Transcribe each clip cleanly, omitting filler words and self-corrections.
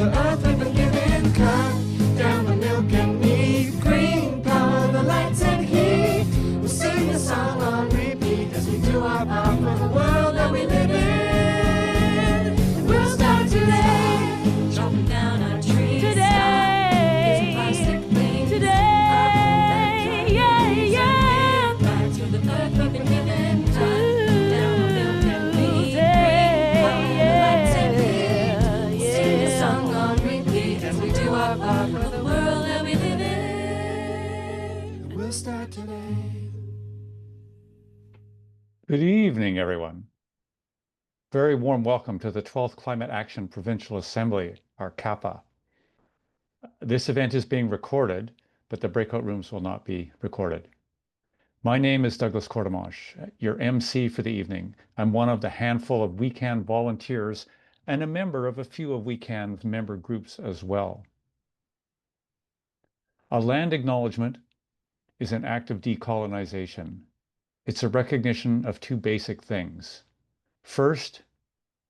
the earth we've been given. Cut down the milk and meat. Green power, the lights and heat. We'll sing the song on repeat as we do our part for the world that we live in. We'll start today, chopping down our trees. Today, plastic things. Today, yeah, yeah. Back to the earth we've been given. Cut down the milk and meat. Green power, the lights and heat. We'll sing the song on repeat as we do our part for the world that we live in. We'll start today. Good evening, everyone. Very warm welcome to the 12th Climate Action Provincial Assembly, our CAPA. This event is being recorded, but the breakout rooms will not be recorded. My name is Douglas Courtemanche, your MC for the evening. I'm one of the handful of WeCan volunteers and a member of a few of WeCan's member groups as well. A land acknowledgement is an act of decolonization. It's a recognition of two basic things. First,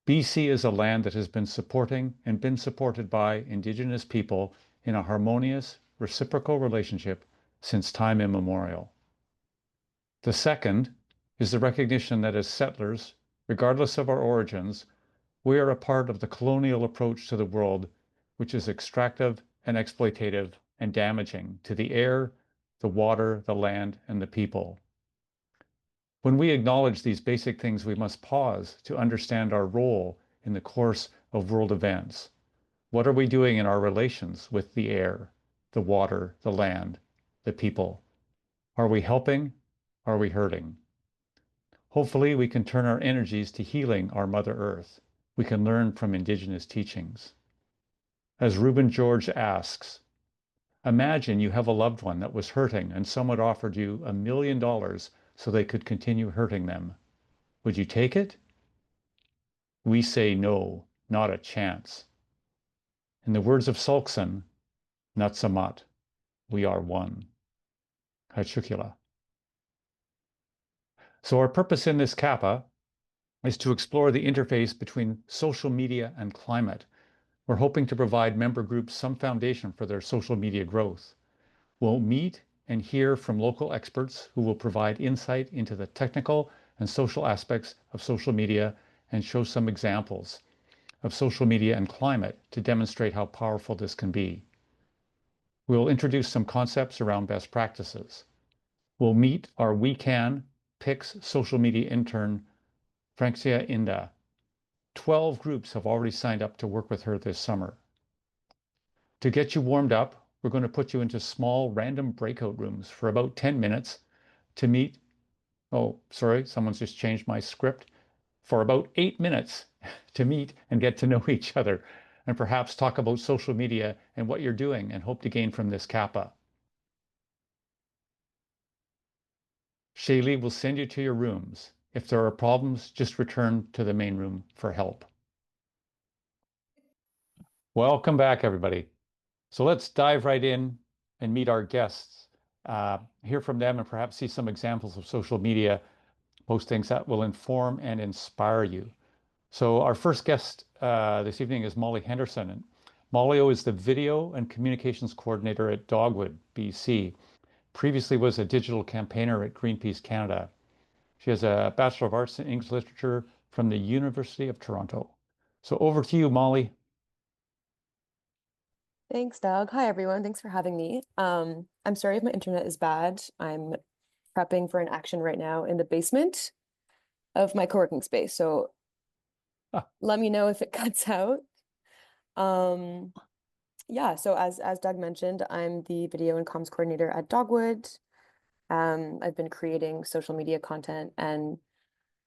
BC is a land that has been supporting and been supported by Indigenous people in a harmonious, reciprocal relationship since time immemorial. The second is the recognition that as settlers, regardless of our origins, we are a part of the colonial approach to the world, which is extractive and exploitative and damaging to the air, the water, the land, and the people. When we acknowledge these basic things, we must pause to understand our role in the course of world events. What are we doing in our relations with the air, the water, the land, the people? Are we helping? Are we hurting? Hopefully, we can turn our energies to healing our Mother Earth. We can learn from Indigenous teachings. As Reuben George asks, imagine you have a loved one that was hurting and someone offered you $1 million so they could continue hurting them. Would you take it? We say no, not a chance. In the words of Sulkson, Natsamat, we are one. Hachukila. So our purpose in this CAPA is to explore the interface between social media and climate. We're hoping to provide member groups some foundation for their social media growth. We'll meet and hear from local experts who will provide insight into the technical and social aspects of social media and show some examples of social media and climate to demonstrate how powerful this can be. We'll introduce some concepts around best practices. We'll meet our WeCan PIX social media intern, Franxia Inda. 12 groups have already signed up to work with her this summer. To get you warmed up, we're going to put you into small random breakout rooms for about 10 minutes to meet, oh, sorry, someone's just changed my script, for about 8 minutes to meet and get to know each other and perhaps talk about social media and what you're doing and hope to gain from this CAPA. Shaylee will send you to your rooms. If there are problems, just return to the main room for help. Welcome back, everybody. So let's dive right in and meet our guests, hear from them, and perhaps see some examples of social media postings that will inform and inspire you. So our first guest this evening is Molly Henderson. And Molly is the Video and Communications Coordinator at Dogwood, BC. Previously was a digital campaigner at Greenpeace Canada. She has a Bachelor of Arts in English Literature from the University of Toronto. So over to you, Molly. Thanks, Doug. Hi, everyone. Thanks for having me. I'm sorry if my internet is bad. I'm prepping for an action right now in the basement of my co-working space. So let me know if it cuts out. Yeah, so as Doug mentioned, I'm the Video and Comms Coordinator at Dogwood. I've been creating social media content and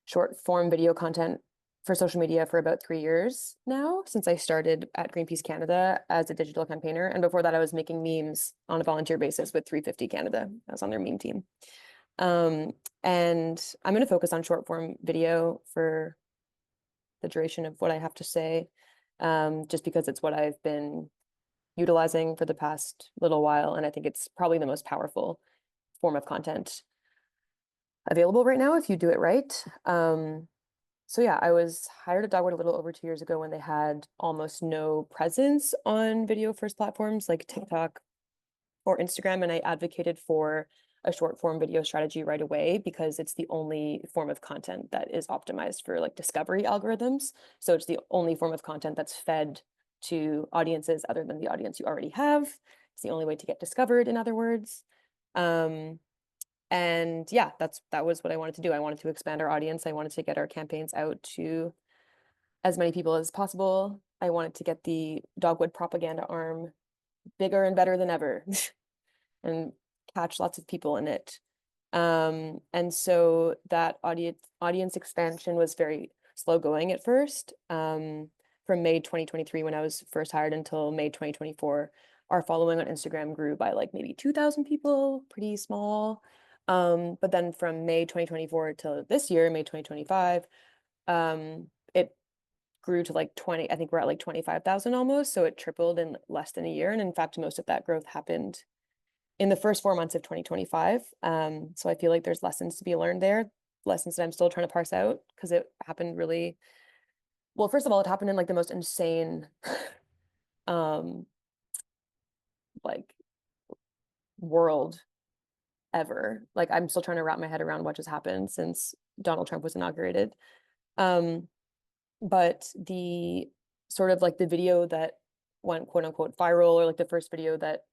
short form video content for social media for about 3 years now, since I started at Greenpeace Canada as a digital campaigner. And before that, I was making memes on a volunteer basis with 350 Canada. I was on their meme team. And I'm going to focus on short form video for the duration of what I have to say, just because it's what I've been utilizing for the past little while. And I think it's probably the most powerful form of content available right now if you do it right. So yeah, I was hired at Dogwood a little over 2 years ago when they had almost no presence on video first platforms like TikTok or Instagram, and I advocated for a short form video strategy right away because it's the only form of content that is optimized for like discovery algorithms. So it's the only form of content that's fed to audiences other than the audience you already have. It's the only way to get discovered, in other words. And yeah, that was what I wanted to do. I wanted to expand our audience. I wanted to get our campaigns out to as many people as possible. I wanted to get the Dogwood propaganda arm bigger and better than ever and catch lots of people in it. And so that audience expansion was very slow going at first. From May 2023, when I was first hired, until May 2024, our following on Instagram grew by like maybe 2,000 people, pretty small. But then from May 2024 till this year, May 2025, it grew to like 20, I think we're at like 25,000 almost. So it tripled in less than a year. And in fact, most of that growth happened in the first 4 months of 2025. So I feel like there's lessons to be learned there, lessons that I'm still trying to parse out because it happened really, well, first of all, it happened in like the most insane, like world ever. Like I'm still trying to wrap my head around what just happened since Donald Trump was inaugurated. But the sort of like the video that went quote unquote viral, or like the first video that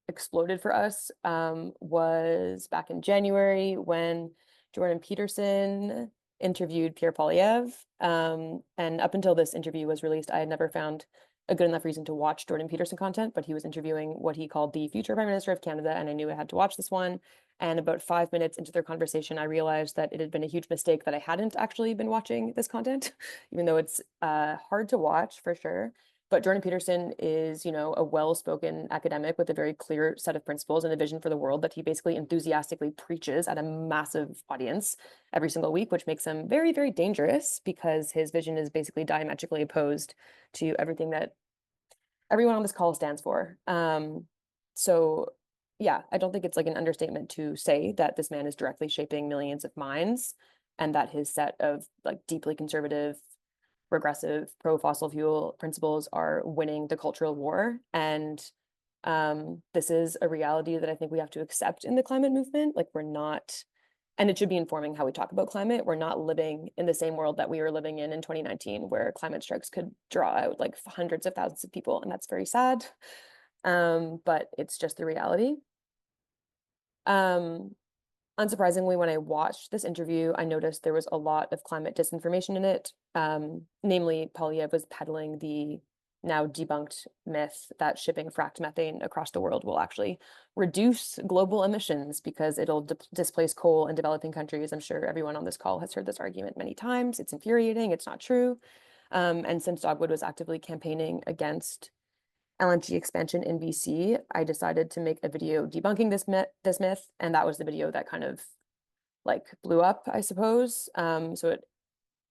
exploded for us, was back in January when Jordan Peterson interviewed Pierre Poilievre. And up until this interview was released, I had never found a good enough reason to watch Jordan Peterson content, but he was interviewing what he called the future Prime Minister of Canada, and I knew I had to watch this one. And about 5 minutes into their conversation, I realized that it had been a huge mistake that I hadn't actually been watching this content, even though it's hard to watch for sure. But Jordan Peterson is, you know, a well-spoken academic with a very clear set of principles and a vision for the world that he basically enthusiastically preaches at a massive audience every single week, which makes him very, very dangerous because his vision is basically diametrically opposed to everything that everyone on this call stands for. So yeah, I don't think it's like an understatement to say that this man is directly shaping millions of minds, and that his set of like deeply conservative, regressive, pro-fossil fuel principles are winning the cultural war. And this is a reality that I think we have to accept in the climate movement. Like we're not, and it should be informing how we talk about climate. We're not living in the same world that we were living in 2019, where climate strikes could draw out like hundreds of thousands of people, and that's very sad. But it's just the reality. Unsurprisingly, when I watched this interview, I noticed there was a lot of climate disinformation in it. Namely, Poilievre was peddling the now debunked myth that shipping fracked methane across the world will actually reduce global emissions because it'll displace coal in developing countries. I'm sure everyone on this call has heard this argument many times. It's infuriating. It's not true. And since Dogwood was actively campaigning against LNG expansion in BC, I decided to make a video debunking this myth, and that was the video that kind of like blew up, I suppose. So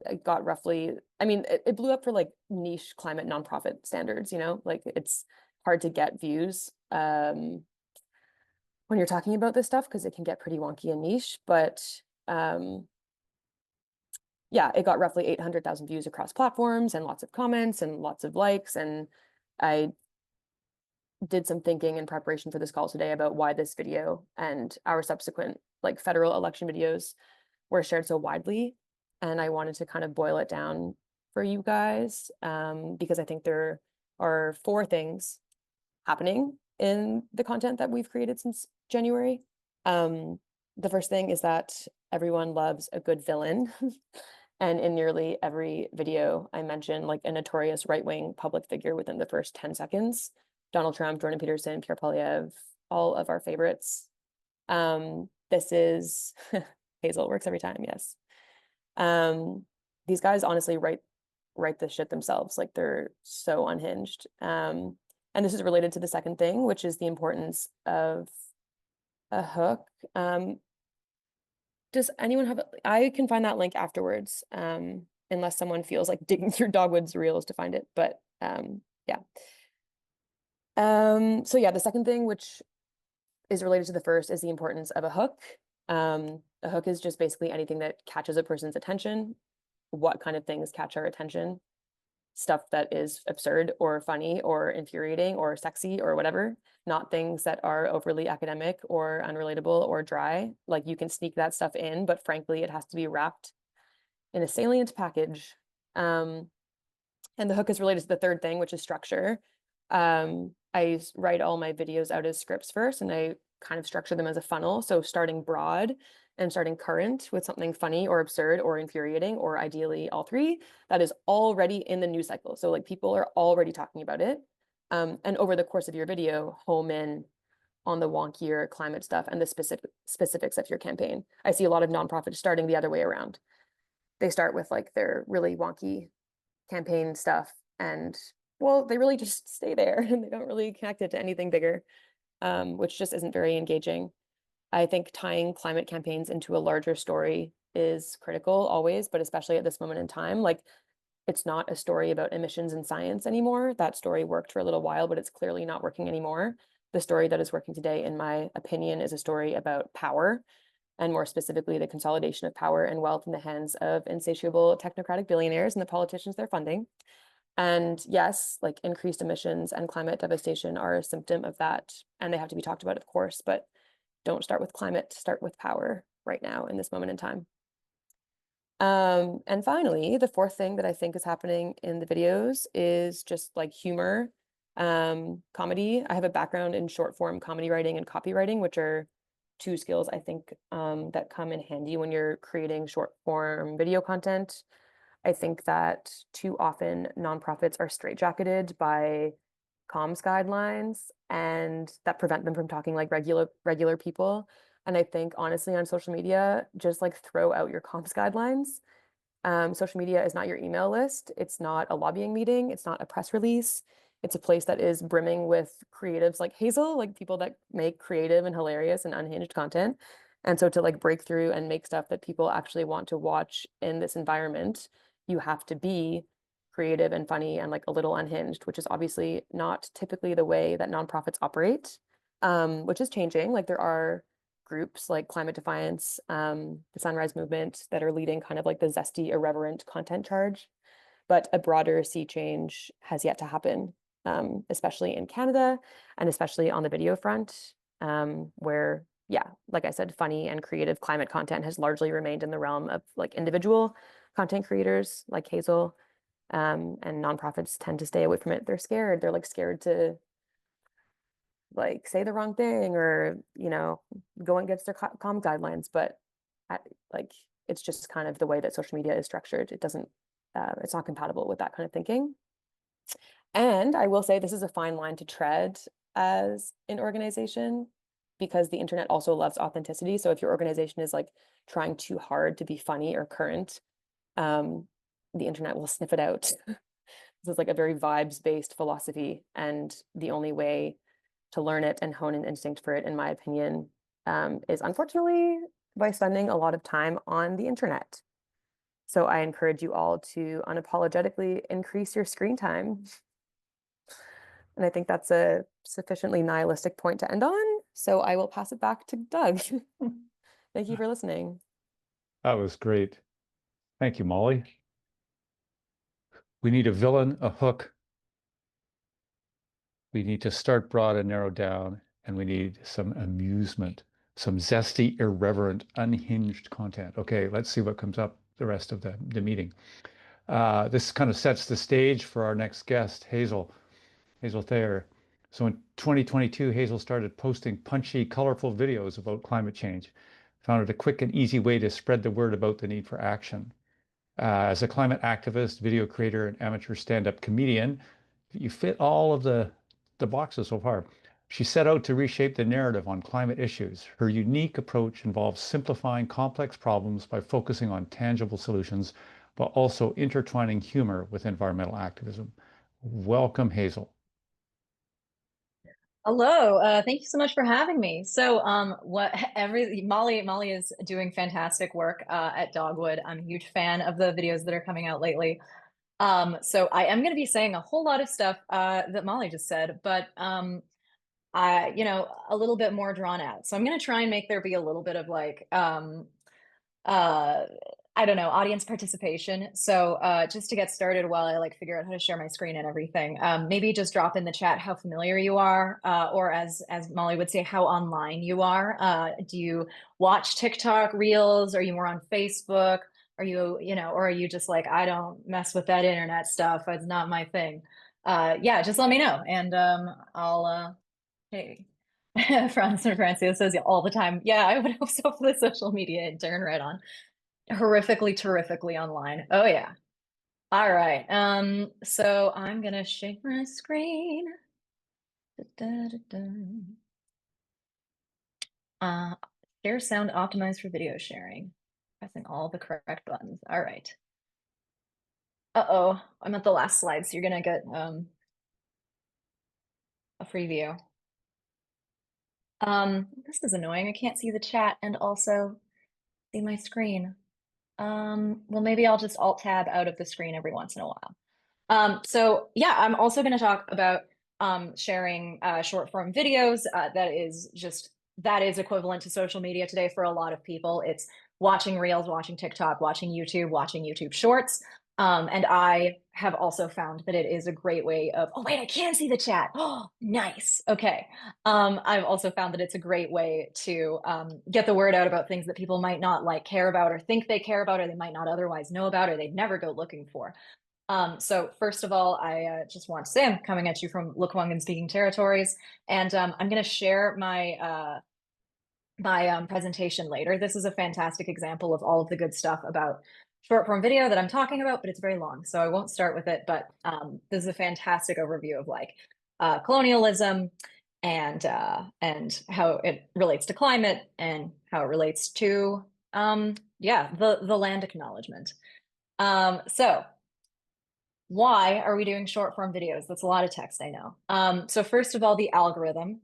it got roughly, I mean, it blew up for like niche climate nonprofit standards, you know, like it's hard to get views when you're talking about this stuff because it can get pretty wonky and niche, but yeah, it got roughly 800,000 views across platforms and lots of comments and lots of likes. And I did some thinking in preparation for this call today about why this video and our subsequent like federal election videos were shared so widely. And I wanted to kind of boil it down for you guys, because I think there are 4 things happening in the content that we've created since January. The first thing is that everyone loves a good villain. And in nearly every video, I mention like a notorious right-wing public figure within the first 10 seconds. Donald Trump, Jordan Peterson, Pierre Poilievre, all of our favorites. This is Hazel, works every time, yes. These guys honestly write this shit themselves. Like they're so unhinged. And this is related to the second thing, which is the importance of a hook. Does anyone have, I can find that link afterwards, unless someone feels like digging through Dogwood's reels to find it, but yeah. So yeah, the second thing, which is related to the first, is the importance of a hook. A hook is just basically anything that catches a person's attention what kind of things catch our attention. Stuff that is absurd or funny or infuriating or sexy or whatever, not things that are overly academic or unrelatable or dry. Like you can sneak that stuff in, but frankly, it has to be wrapped in a salient package. And the hook is related to the third thing, which is structure. I write all my videos out as scripts first, and I kind of structure them as a funnel. So starting broad and starting current with something funny or absurd or infuriating, or ideally all three, that is already in the news cycle. So like people are already talking about it. And over the course of your video, home in on the wonkier climate stuff and the specifics of your campaign. I see a lot of nonprofits starting the other way around. They start with like their really wonky campaign stuff, and well, they really just stay there and they don't really connect it to anything bigger, which just isn't very engaging. I think tying climate campaigns into a larger story is critical always, but especially at this moment in time. Like, it's not a story about emissions and science anymore. That story worked for a little while, but it's clearly not working anymore. The story that is working today, in my opinion, is a story about power, and more specifically, the consolidation of power and wealth in the hands of insatiable technocratic billionaires and the politicians they're funding. And yes, like increased emissions and climate devastation are a symptom of that, and they have to be talked about, of course, but don't start with climate, start with power right now in this moment in time. And finally, the fourth thing that I think is happening in the videos is just like humor, comedy. I have a background in short form comedy writing and copywriting, which are two skills I think that come in handy when you're creating short form video content. I think that too often nonprofits are straitjacketed by comms guidelines and that prevent them from talking like regular people. And I think honestly on social media, just like throw out your comms guidelines. Social media is not your email list. It's not a lobbying meeting. It's not a press release. It's a place that is brimming with creatives like Hazel, like people that make creative and hilarious and unhinged content. And so to like break through and make stuff that people actually want to watch in this environment, you have to be creative and funny and like a little unhinged, which is obviously not typically the way that nonprofits operate, which is changing. Like there are groups like Climate Defiance, the Sunrise Movement that are leading kind of like the zesty, irreverent content charge. But a broader sea change has yet to happen, especially in Canada and especially on the video front, where, yeah, like I said, funny and creative climate content has largely remained in the realm of like individual content creators like Hazel, and nonprofits tend to stay away from it. They're scared. They're like scared to like say the wrong thing or, you know, go against their comm guidelines. But like, it's just kind of the way that social media is structured. It doesn't, it's not compatible with that kind of thinking. And I will say this is a fine line to tread as an organization because the internet also loves authenticity. So if your organization is like trying too hard to be funny or current, the internet will sniff it out. This is like a very vibes-based philosophy, and the only way to learn it and hone an instinct for it, in my opinion, is unfortunately by spending a lot of time on the internet. So I encourage you all to unapologetically increase your screen time. And I think that's a sufficiently nihilistic point to end on. So I will pass it back to Doug. Thank you for listening. That was great. Thank you, Molly. We need a villain, a hook. We need to start broad and narrow down, and we need some amusement, some zesty, irreverent, unhinged content. Okay, let's see what comes up the rest of the meeting. This kind of sets the stage for our next guest, Hazel Thayer. So in 2022, Hazel started posting punchy, colorful videos about climate change. Found it a quick and easy way to spread the word about the need for action. As a climate activist, video creator, and amateur stand-up comedian, you fit all of the boxes so far. She set out to reshape the narrative on climate issues. Her unique approach involves simplifying complex problems by focusing on tangible solutions, but also intertwining humor with environmental activism. Welcome, Hazel. Hello, thank you so much for having me. So, Molly is doing fantastic work at Dogwood. I'm a huge fan of the videos that are coming out lately. So I am going to be saying a whole lot of stuff that Molly just said, but a little bit more drawn out. So I'm going to try and make there be a little bit of like I don't know, audience participation. So just to get started while I like figure out how to share my screen and everything, maybe just drop in the chat how familiar you are, or as Molly would say, how online you are. Do you watch TikTok Reels? Are you more on Facebook? Are you, or are you just like, I don't mess with that internet stuff. It's not my thing. Yeah, just let me know. And I'll, hey, Francia says all the time. Yeah, I would hope so for the social media intern, right on. Horrifically, terrifically online. Oh yeah. All right. So I'm gonna share my screen. Share sound optimized for video sharing. Pressing all the correct buttons. All right. Uh-oh, I'm at the last slide, so you're gonna get a free view. This is annoying. I can't see the chat and also see my screen. Well, maybe I'll just alt tab out of the screen every once in a while. So yeah, I'm also going to talk about sharing short form videos. That is equivalent to social media today for a lot of people. It's watching Reels, watching TikTok, watching YouTube Shorts. And I have also found that it is a great way of, oh wait, I can see the chat. Oh, nice. Okay. I've also found that it's a great way to get the word out about things that people might not like care about or think they care about, or they might not otherwise know about, or they'd never go looking for. So first of all, I just want to say I'm coming at you from Lekwungen speaking territories, and I'm going to share my presentation later. This is a fantastic example of all of the good stuff about short form video that I'm talking about, but it's very long, so I won't start with it. But this is a fantastic overview of like colonialism and how it relates to climate and how it relates to the land acknowledgement. So why are we doing short form videos? That's a lot of text, I know. So first of all, the algorithm.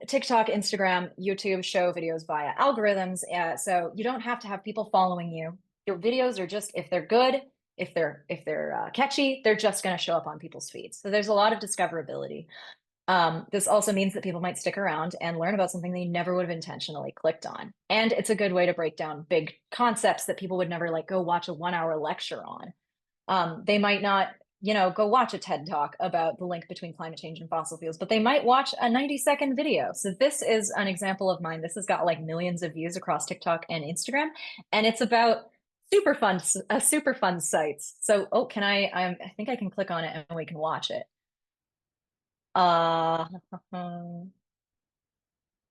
TikTok, Instagram, YouTube show videos via algorithms. So you don't have to have people following you. Your videos are just, if they're good, if they're catchy, they're just going to show up on people's feeds. So there's a lot of discoverability. This also means that people might stick around and learn about something they never would have intentionally clicked on. And it's a good way to break down big concepts that people would never like go watch a 1-hour lecture on. They might not, go watch a TED Talk about the link between climate change and fossil fuels, but they might watch a 90-second video. So this is an example of mine. This has got like millions of views across TikTok and Instagram, and it's about super fun sites. So, I think I can click on it and we can watch it.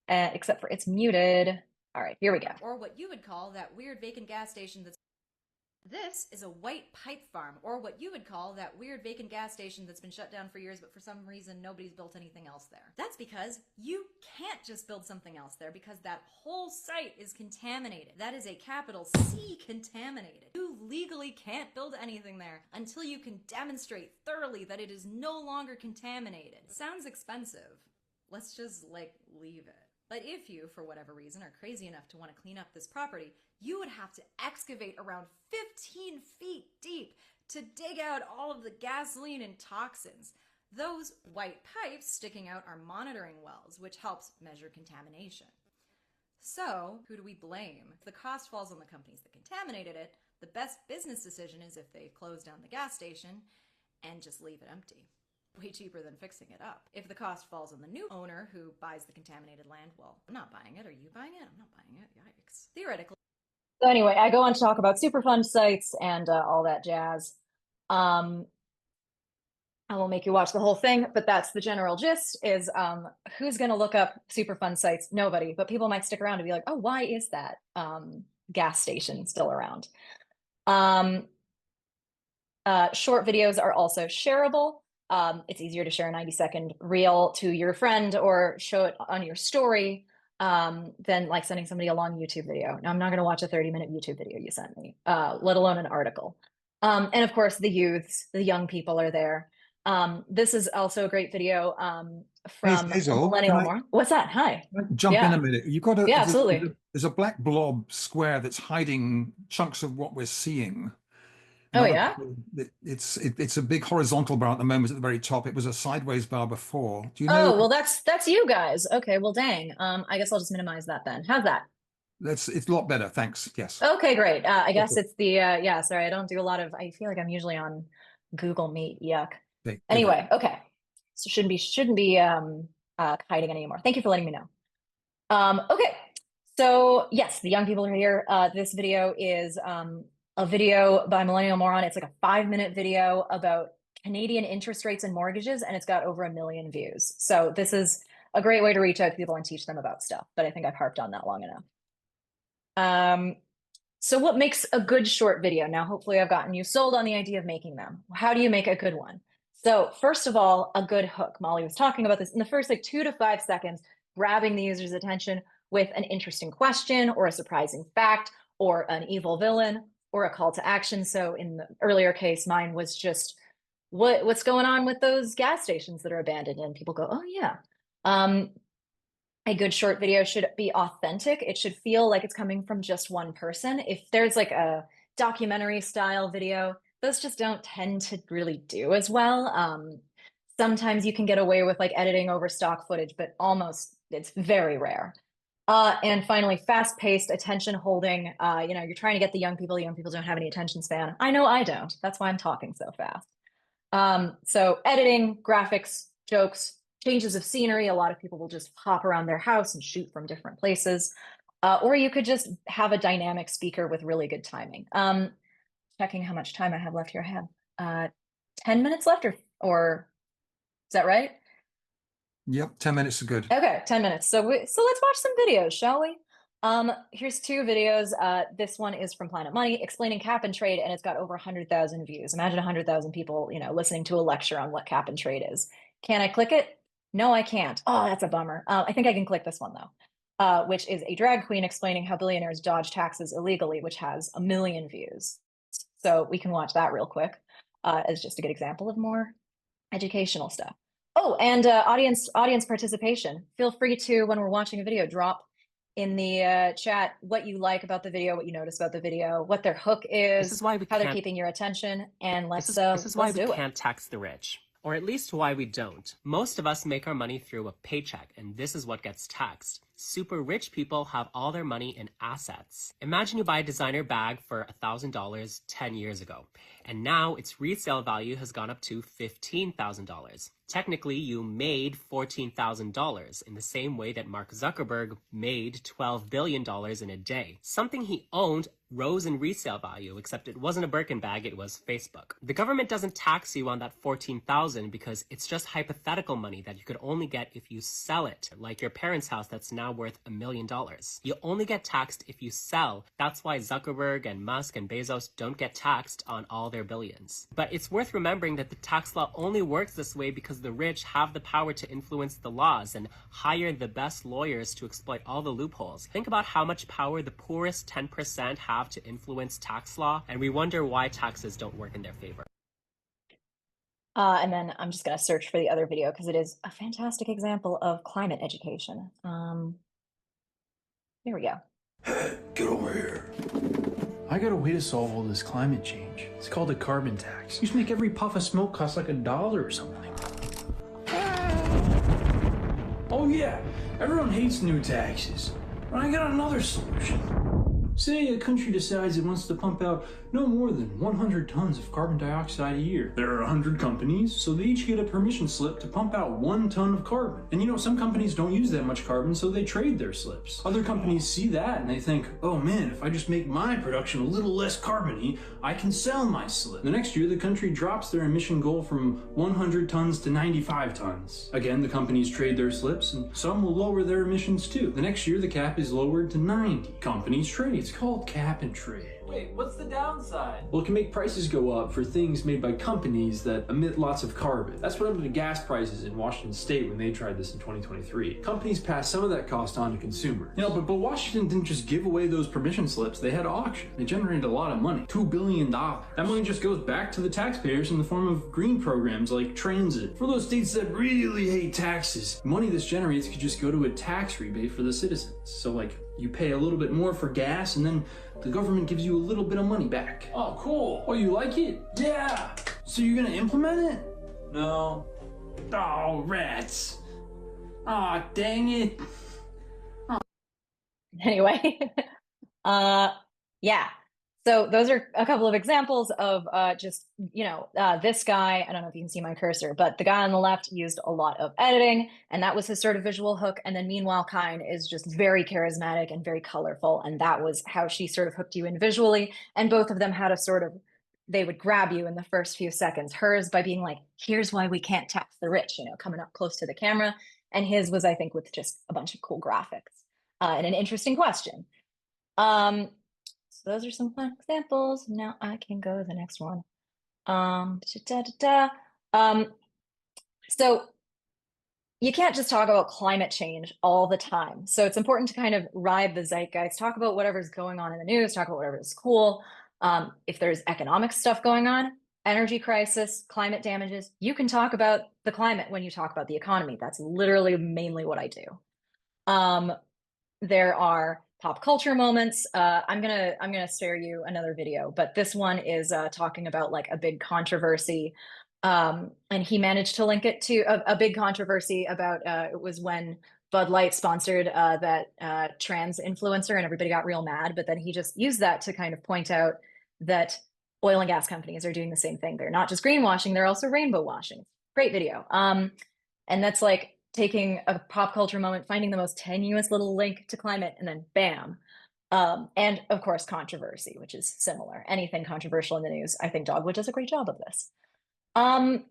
Except for it's muted. All right, here we go. Or what you would call that weird vacant gas station that's... This is a white pipe farm, or what you would call that weird vacant gas station that's been shut down for years, but for some reason nobody's built anything else there. That's because you can't just build something else there, because that whole site is contaminated. That is a capital C, contaminated. You legally can't build anything there until you can demonstrate thoroughly that it is no longer contaminated. Sounds expensive. Let's just, leave it. But if you, for whatever reason, are crazy enough to want to clean up this property, you would have to excavate around 15 feet deep to dig out all of the gasoline and toxins. Those white pipes sticking out are monitoring wells, which helps measure contamination. So, who do we blame? If the cost falls on the companies that contaminated it, the best business decision is if they close down the gas station and just leave it empty. Way cheaper than fixing it up. If the cost falls on the new owner who buys the contaminated land, well, I'm not buying it. Are you buying it? I'm not buying it. Yikes. Theoretically. So anyway, I go on to talk about Superfund sites and all that jazz. I won't make you watch the whole thing, but that's the general gist is who's going to look up Superfund sites? Nobody, but people might stick around and be like, oh, why is that gas station still around? Short videos are also shareable. It's easier to share a 90-second reel to your friend or show it on your story than like sending somebody a long YouTube video. Now, I'm not going to watch a 30-minute YouTube video you sent me, let alone an article. And of course, the youths, the young people are there. This is also a great video from Millennial More. What's that? Hi. Jump in a minute. You've got absolutely. There's a black blob square that's hiding chunks of what we're seeing. Oh, yeah? It's a big horizontal bar at the moment at the very top. It was a sideways bar before. Do you know? Oh, well, that's you guys. Okay, well, dang. I guess I'll just minimize that then. How's that? It's a lot better. Thanks. Yes. Okay, great. I guess Okay. it's the yeah, sorry, I don't do a lot of, I feel like I'm usually on Google Meet. Yuck. Good. Anyway, okay. So shouldn't be hiding anymore. Thank you for letting me know. Okay. So yes, the young people are here. This video is a video by Millennial Moron. It's like a 5-minute video about Canadian interest rates and mortgages, and it's got over 1 million views. So this is a great way to reach out to people and teach them about stuff, but I think I've harped on that long enough. So what makes a good short video? Now, hopefully I've gotten you sold on the idea of making them. How do you make a good one? So first of all, a good hook. Molly was talking about this in the first like 2 to 5 seconds, grabbing the user's attention with an interesting question or a surprising fact or an evil villain or a call to action. So in the earlier case, mine was just what's going on with those gas stations that are abandoned, and people go, oh yeah. A good short video should be authentic. It should feel like it's coming from just one person. If there's like a documentary style video, those just don't tend to really do as well. Sometimes you can get away with like editing over stock footage, but it's very rare. And finally, fast-paced, attention-holding. You're trying to get the young people don't have any attention span. I know I don't. That's why I'm talking so fast. So editing, graphics, jokes, changes of scenery. A lot of people will just hop around their house and shoot from different places. Or you could just have a dynamic speaker with really good timing. Checking how much time I have left here. I have 10 minutes left, or is that right? Yep, 10 minutes is good. Okay, 10 minutes. So let's watch some videos, shall we? Here's 2 videos. This one is from Planet Money explaining cap and trade, and it's got over 100,000 views. Imagine 100,000 people, listening to a lecture on what cap and trade is. Can I click it? No, I can't. Oh, that's a bummer. I think I can click this one though, which is a drag queen explaining how billionaires dodge taxes illegally, which has 1 million views. So we can watch that real quick as just a good example of more educational stuff. Oh, and audience participation. Feel free to, when we're watching a video, drop in the chat what you like about the video, what you notice about the video, what their hook is, This is why we how they're can't- keeping your attention, and This is why we do it. can't tax the rich. Or at least why we don't. Most of us make our money through a paycheck, and this is what gets taxed. Super rich people have all their money in assets. Imagine you buy a designer bag for $1,000 10 years ago, and now its resale value has gone up to $15,000. Technically, you made $14,000 in the same way that Mark Zuckerberg made $12 billion in a day. Something he owned rose in resale value, except it wasn't a Birkin bag, it was Facebook. The government doesn't tax you on that $14,000 because it's just hypothetical money that you could only get if you sell it, like your parents' house that's now worth $1 million. You only get taxed if you sell. That's why Zuckerberg and Musk and Bezos don't get taxed on all their billions. But it's worth remembering that the tax law only works this way because the rich have the power to influence the laws and hire the best lawyers to exploit all the loopholes. Think about how much power the poorest 10% have to influence tax law, and we wonder why taxes don't work in their favor. And then I'm just going to search for the other video because it is a fantastic example of climate education. Here we go. Get over here. I got a way to solve all this climate change. It's called a carbon tax. You just make every puff of smoke cost like $1 or something. Oh yeah, everyone hates new taxes. But I got another solution. Say a country decides it wants to pump out no more than 100 tons of carbon dioxide a year. There are 100 companies, so they each get a permission slip to pump out 1 ton of carbon. And some companies don't use that much carbon, so they trade their slips. Other companies see that and they think, oh man, if I just make my production a little less carbony, I can sell my slip. The next year, the country drops their emission goal from 100 tons to 95 tons. Again, the companies trade their slips, and some will lower their emissions too. The next year, the cap is lowered to 90. Companies trade. It's called cap and trade. Wait, what's the downside? Well, it can make prices go up for things made by companies that emit lots of carbon. That's what happened to gas prices in Washington State when they tried this in 2023. Companies passed some of that cost on to consumers. But Washington didn't just give away those permission slips. They had auction. They generated a lot of money, $2 billion. That money just goes back to the taxpayers in the form of green programs like transit. For those states that really hate taxes, money this generates could just go to a tax rebate for the citizens. So you pay a little bit more for gas and then the government gives you a little bit of money back. Oh, cool. Oh, you like it? Yeah. So you're gonna implement it? No. Oh, rats. Aw, dang it. Anyway, yeah. So those are a couple of examples of just, this guy, I don't know if you can see my cursor, but the guy on the left used a lot of editing, and that was his sort of visual hook. And then meanwhile, Kine is just very charismatic and very colorful. And that was how she sort of hooked you in visually. And both of them had a sort of, they would grab you in the first few seconds. Hers by being like, here's why we can't tax the rich, coming up close to the camera. And his was, I think, with just a bunch of cool graphics and an interesting question. So those are some fun examples. Now I can go to the next one. So you can't just talk about climate change all the time. So it's important to kind of ride the zeitgeist, talk about whatever's going on in the news, talk about whatever is cool. If there's economic stuff going on, energy crisis, climate damages, you can talk about the climate when you talk about the economy. That's literally mainly what I do. There are pop culture moments. I'm gonna spare you another video, but this one is talking about like a big controversy, and he managed to link it to a big controversy about it was when Bud Light sponsored that trans influencer, and everybody got real mad. But then he just used that to kind of point out that oil and gas companies are doing the same thing. They're not just greenwashing; they're also rainbow washing. Great video. And that's like taking a pop culture moment, finding the most tenuous little link to climate, and then bam. And of course, controversy, which is similar. Anything controversial in the news, I think Dogwood does a great job of this. And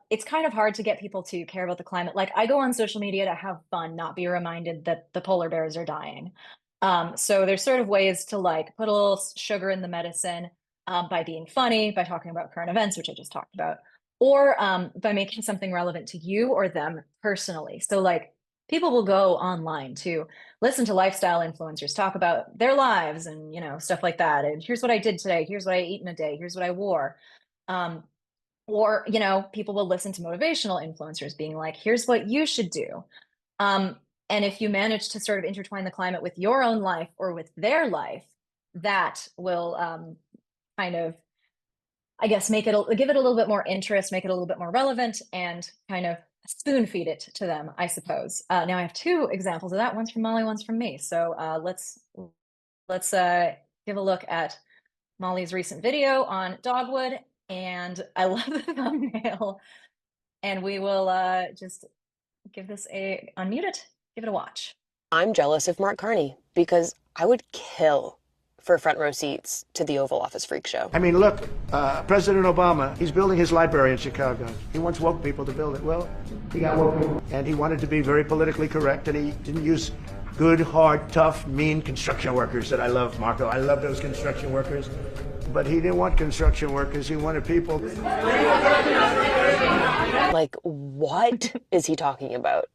it's kind of hard to get people to care about the climate. Like, I go on social media to have fun, not be reminded that the polar bears are dying. So there's sort of ways to like put a little sugar in the medicine by being funny, by talking about current events, which I just talked about, or by making something relevant to you or them personally. So like people will go online to listen to lifestyle influencers talk about their lives and, stuff like that. And here's what I did today. Here's what I ate in a day. Here's what I wore. Or, people will listen to motivational influencers being like, here's what you should do. And if you manage to sort of intertwine the climate with your own life or with their life, that will kind of, I guess, give it a little bit more interest, make it a little bit more relevant, and kind of spoon feed it to them, I suppose. Now I have two examples of that. One's from Molly, one's from me. So let's give a look at Molly's recent video on Dogwood, and I love the thumbnail. And we will just give this unmute it, give it a watch. I'm jealous of Mark Carney because I would kill for front row seats to the Oval Office freak show. I mean, look, President Obama, he's building his library in Chicago. He wants woke people to build it. Well, he got woke people. And he wanted to be very politically correct, and he didn't use good, hard, tough, mean construction workers that I love, Marco. I love those construction workers. But he didn't want construction workers. He wanted people. Like, what is he talking about?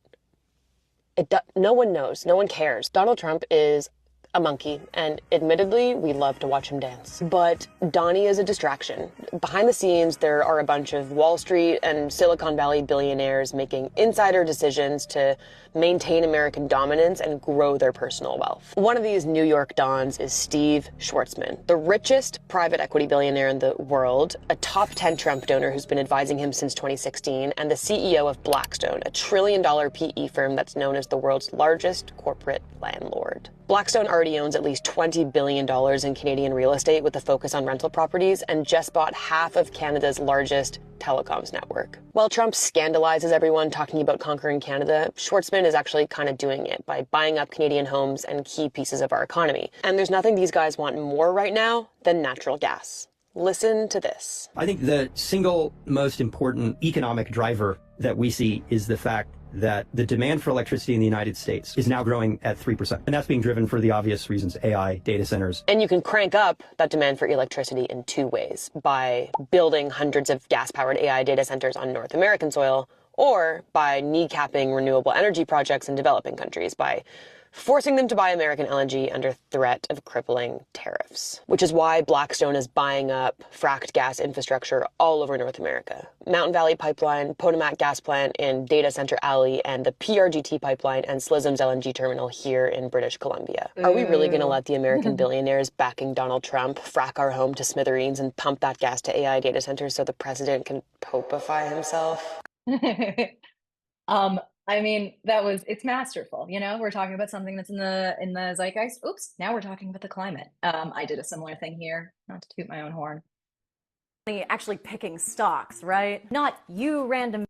No one knows. No one cares. Donald Trump is a monkey, and admittedly, we love to watch him dance. But Donnie is a distraction. Behind the scenes, there are a bunch of Wall Street and Silicon Valley billionaires making insider decisions to maintain American dominance and grow their personal wealth. One of these New York dons is Steve Schwartzman, the richest private equity billionaire in the world, a top 10 Trump donor who's been advising him since 2016, and the CEO of Blackstone, a $1 trillion PE firm that's known as the world's largest corporate landlord. Blackstone already owns at least $20 billion in Canadian real estate with a focus on rental properties, and just bought half of Canada's largest telecoms network. While Trump scandalizes everyone talking about conquering Canada, Schwartzman is actually kind of doing it by buying up Canadian homes and key pieces of our economy. And there's nothing these guys want more right now than natural gas. Listen to this. I think the single most important economic driver that we see is the fact that the demand for electricity in the United States is now growing at 3%. And that's being driven for the obvious reasons, AI, data centers. And you can crank up that demand for electricity in two ways: by building hundreds of gas-powered AI data centers on North American soil, or by kneecapping renewable energy projects in developing countries by forcing them to buy American LNG under threat of crippling tariffs. Which is why Blackstone is buying up fracked gas infrastructure all over North America. Mountain Valley Pipeline, Potomac Gas Plant in Data Center Alley, and the PRGT Pipeline and Slism's LNG terminal here in British Columbia. Are we really going to let the American billionaires backing Donald Trump frack our home to smithereens and pump that gas to AI data centers so the president can popify himself? I mean, it's masterful. You know, we're talking about something that's in the zeitgeist. Oops, now we're talking about the climate. I did a similar thing here, not to toot my own horn. Actually picking stocks, right? Not you random.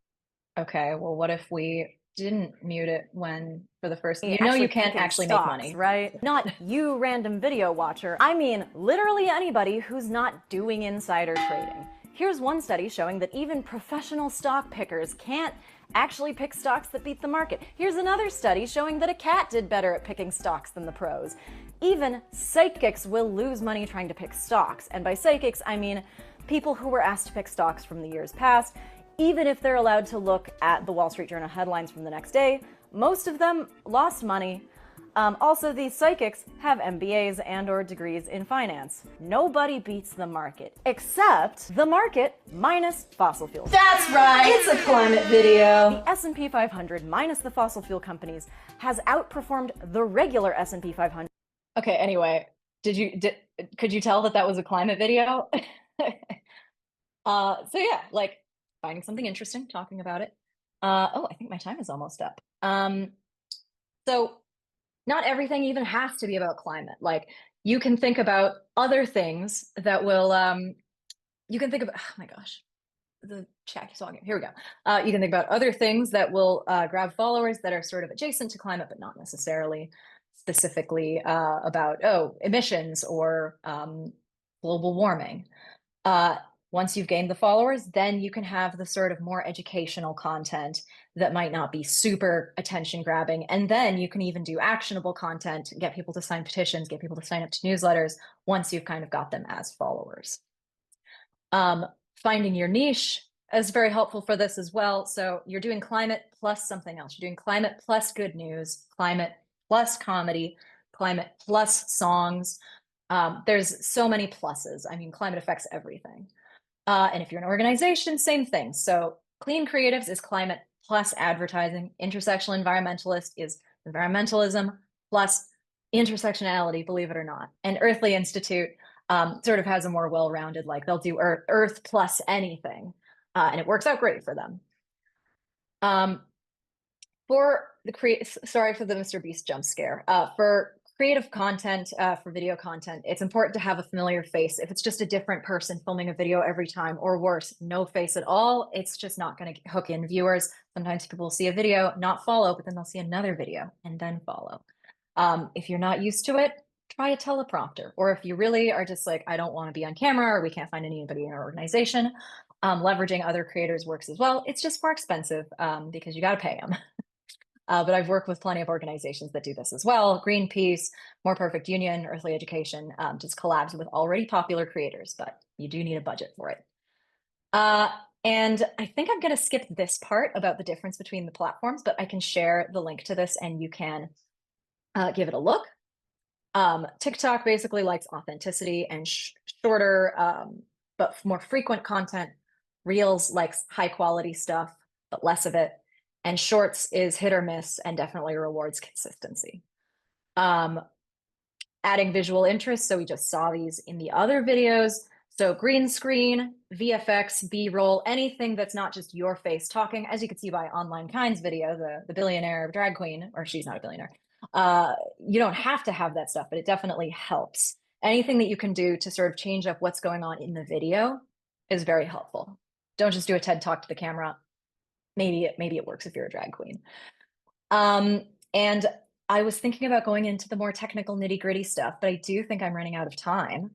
Okay, well, what if we didn't mute it when for the first? You know, Actually you can't picking actually stocks, make money, right? Not you random video watcher. I mean, literally anybody who's not doing insider trading. Here's one study showing that even professional stock pickers can't actually pick stocks that beat the market. Here's another study showing that a cat did better at picking stocks than the pros. Even psychics will lose money trying to pick stocks. And by psychics, I mean people who were asked to pick stocks from the years past. Even if they're allowed to look at the Wall Street Journal headlines from the next day, most of them lost money. Also, these psychics have MBAs and/or degrees in finance. Nobody beats the market, except the market minus fossil fuels. That's right, it's a climate video. The S&P 500 minus the fossil fuel companies has outperformed the regular S&P 500. Okay, anyway, could you tell that was a climate video? So yeah, like finding something interesting, talking about it. Oh, I think my time is almost up. So not everything even has to be about climate. Like you can think about other things that will, you can think about, oh my gosh, the chat keeps talking. Here we go. You can think about other things that will grab followers that are sort of adjacent to climate, but not necessarily specifically about, emissions or global warming. Once you've gained the followers, then you can have the sort of more educational content that might not be super attention grabbing. And then you can even do actionable content, get people to sign petitions, get people to sign up to newsletters once you've kind of got them as followers. Finding your niche is very helpful for this as well. So you're doing climate plus something else. You're doing climate plus good news, climate plus comedy, climate plus songs. There's so many pluses. I mean, climate affects everything. And if you're an organization, same thing. So Clean Creatives is climate plus advertising. Intersectional Environmentalist is environmentalism plus intersectionality, believe it or not. And Earthly Institute sort of has a more well-rounded, like they'll do Earth plus anything. And it works out great for them. Sorry for the Mr. Beast jump scare. For creative content, for video content, it's important to have a familiar face. If it's just a different person filming a video every time, or worse, no face at all, it's just not going to hook in viewers. Sometimes people will see a video, not follow, but then they'll see another video and then follow. If you're not used to it, try a teleprompter. Or if you really are just like, I don't want to be on camera, or we can't find anybody in our organization, leveraging other creators works as well. It's just more expensive because you got to pay them. But I've worked with plenty of organizations that do this as well. Greenpeace, More Perfect Union, Earthly Education, just collabs with already popular creators, but you do need a budget for it. And I think I'm going to skip this part about the difference between the platforms, but I can share the link to this and you can give it a look. TikTok basically likes authenticity and shorter, but more frequent content. Reels likes high quality stuff, but less of it. And Shorts is hit or miss and definitely rewards consistency. Adding visual interest. So we just saw these in the other videos. So green screen, VFX, B-roll, anything that's not just your face talking, as you can see by Online Kind's video, the billionaire drag queen, or she's not a billionaire. You don't have to have that stuff, but it definitely helps. Anything that you can do to sort of change up what's going on in the video is very helpful. Don't just do a TED talk to the camera. Maybe it works if you're a drag queen. And I was thinking about going into the more technical nitty-gritty stuff, but I do think I'm running out of time.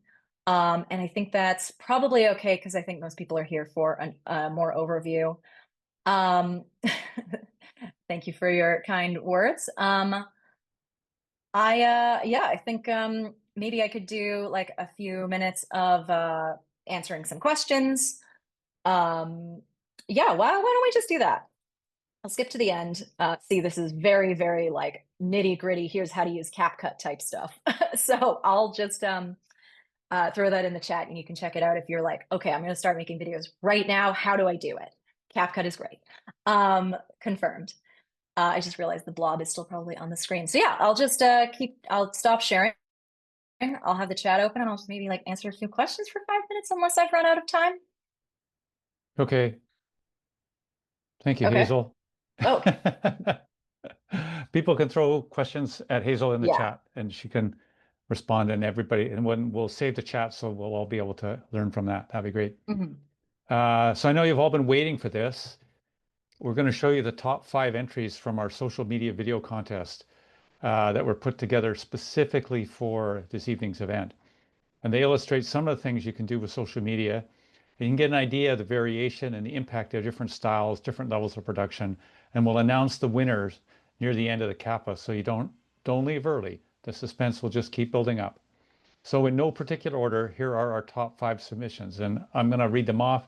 And I think that's probably okay because I think most people are here for a more overview. Thank you for your kind words. I think maybe I could do like a few minutes of answering some questions. Yeah, why don't we just do that? I'll skip to the end. See, this is very, very like nitty gritty. Here's how to use CapCut type stuff. So I'll just throw that in the chat and you can check it out if you're like, okay, I'm going to start making videos right now. How do I do it? CapCut is great. Confirmed. I just realized the blob is still probably on the screen. So yeah, I'll just I'll stop sharing. I'll have the chat open and I'll just maybe like answer a few questions for 5 minutes unless I've run out of time. Okay. Thank you, Okay. Hazel. Oh. People can throw questions at Hazel in the Yeah. chat and she can respond, and everybody, and when we'll save the chat so we'll all be able to learn from that. That'd be great. So I know you've all been waiting for this. We're going to show you the top 5 entries from our social media video contest that were put together specifically for this evening's event. And they illustrate some of the things you can do with social media. You can get an idea of the variation and the impact of different styles, different levels of production, and we'll announce the winners near the end of the CAPA, so you don't leave early. The suspense will just keep building up. So in no particular order, here are our top 5 submissions, and I'm going to read them off,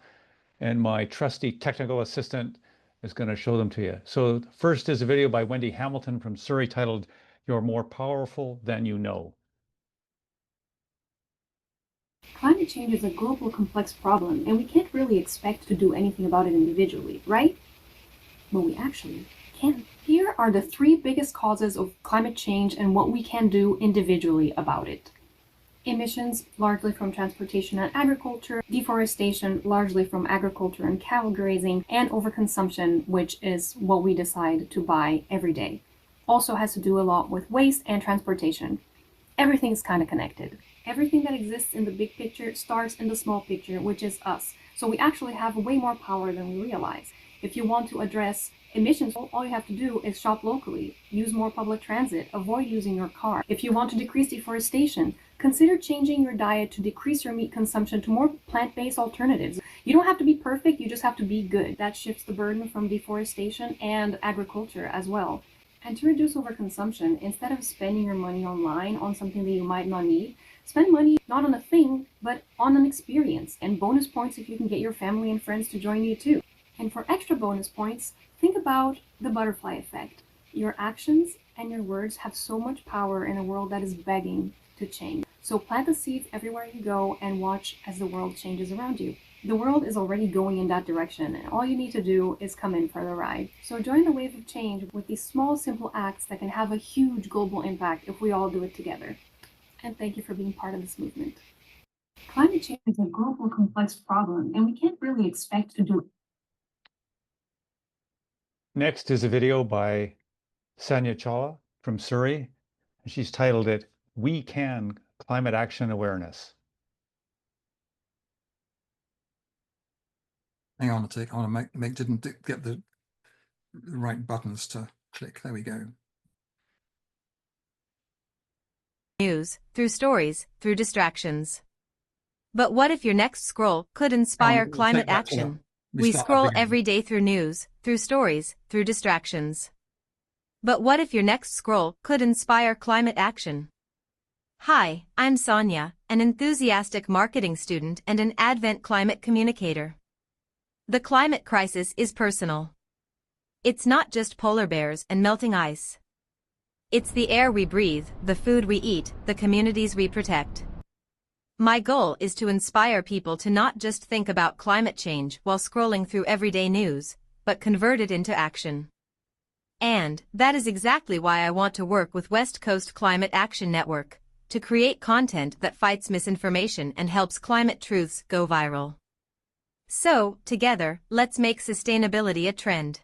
and my trusty technical assistant is going to show them to you. So first is a video by Wendy Hamilton from Surrey titled, "You're More Powerful Than You Know." Climate change is a global complex problem, and we can't really expect to do anything about it individually, right? But we actually can. Here are the 3 biggest causes of climate change and what we can do individually about it. Emissions, largely from transportation and agriculture, deforestation, largely from agriculture and cattle grazing, and overconsumption, which is what we decide to buy every day. Also has to do a lot with waste and transportation. Everything's kind of connected. Everything that exists in the big picture starts in the small picture, which is us. So we actually have way more power than we realize. If you want to address emissions, all you have to do is shop locally, use more public transit, avoid using your car. If you want to decrease deforestation, consider changing your diet to decrease your meat consumption to more plant-based alternatives. You don't have to be perfect, you just have to be good. That shifts the burden from deforestation and agriculture as well. And to reduce overconsumption, instead of spending your money online on something that you might not need, spend money not on a thing, but on an experience, and bonus points if you can get your family and friends to join you too. And for extra bonus points, think about the butterfly effect. Your actions and your words have so much power in a world that is begging to change. So plant the seeds everywhere you go and watch as the world changes around you. The world is already going in that direction, and all you need to do is come in for the ride. So join the wave of change with these small, simple acts that can have a huge global impact if we all do it together. And thank you for being part of this movement. Climate change is a global complex problem, and we can't really expect to do it. Next is a video by Sanya Chawla from Surrey, and she's titled it, "We Can Climate Action Awareness." Hang on a tick. I want to didn't get the right buttons to click. There we go. News, through stories, through distractions. But what if your next scroll could inspire climate action? We scroll every day through news, through stories, through distractions. But what if your next scroll could inspire climate action? Hi, I'm Sonia, an enthusiastic marketing student and an Advent climate communicator. The climate crisis is personal. It's not just polar bears and melting ice. It's the air we breathe, the food we eat, the communities we protect. My goal is to inspire people to not just think about climate change while scrolling through everyday news, but convert it into action. And that is exactly why I want to work with West Coast Climate Action Network, to create content that fights misinformation and helps climate truths go viral. So, together, let's make sustainability a trend.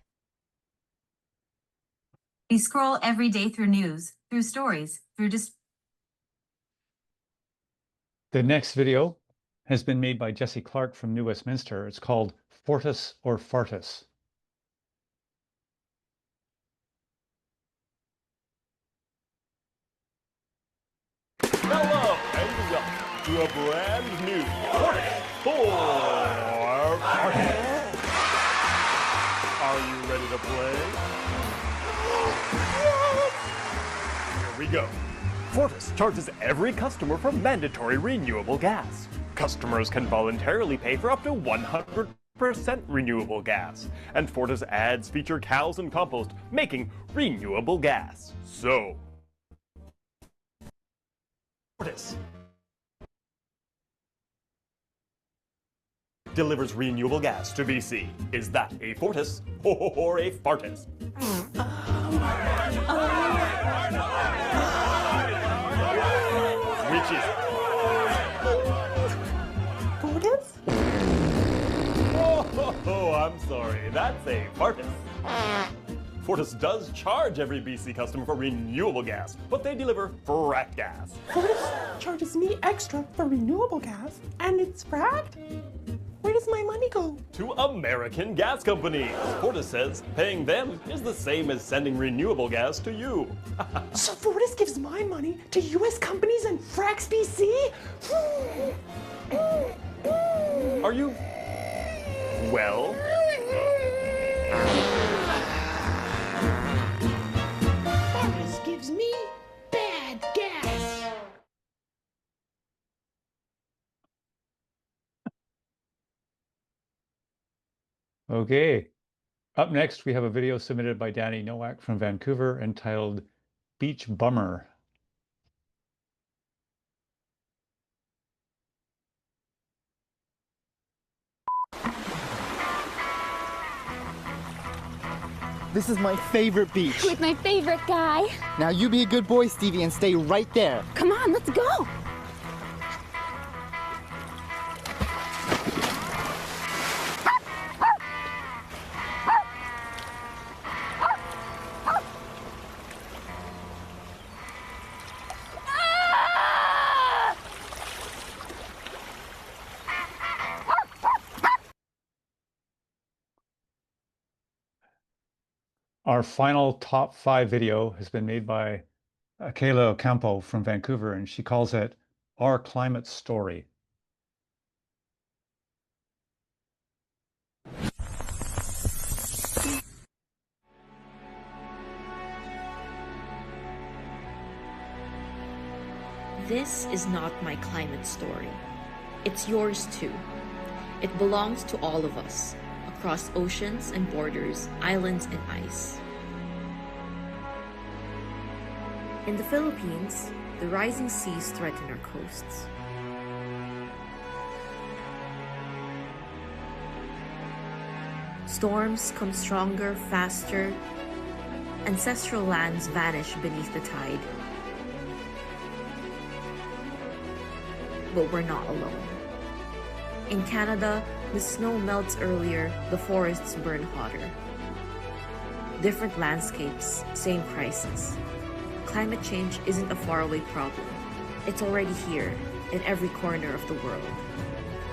We scroll every day through news, through stories, through The next video has been made by Jesse Clark from New Westminster. It's called Fortis or Fartis. Hello and welcome to a brand new Fortis or Fartis. Are you ready to play? Here we go. Fortis charges every customer for mandatory renewable gas. Customers can voluntarily pay for up to 100% renewable gas. And Fortis ads feature cows and compost, making renewable gas. So, Fortis delivers renewable gas to BC. Is that a Fortis or a Fartis? Which is Fortis? Oh, I'm sorry. That's a Fartis. Fortis does charge every BC customer for renewable gas, but they deliver fracked gas. Fortis charges me extra for renewable gas, and it's fracked? Where does my money go? To American gas companies. Fortis says paying them is the same as sending renewable gas to you. So Fortis gives my money to US companies and fracks BC? Are you... well? Fortis gives me bad gas. Okay. Up next, we have a video submitted by Danny Nowak from Vancouver entitled Beach Bummer. This is my favorite beach. With my favorite guy. Now you be a good boy, Stevie, and stay right there. Come on, let's go. Our final top 5 video has been made by Kayla Ocampo from Vancouver, and she calls it Our Climate Story. This is not my climate story. It's yours too. It belongs to all of us, across oceans and borders, islands and ice. In the Philippines, the rising seas threaten our coasts. Storms come stronger, faster. Ancestral lands vanish beneath the tide. But we're not alone. In Canada, the snow melts earlier, the forests burn hotter. Different landscapes, same crisis. Climate change isn't a faraway problem. It's already here, in every corner of the world.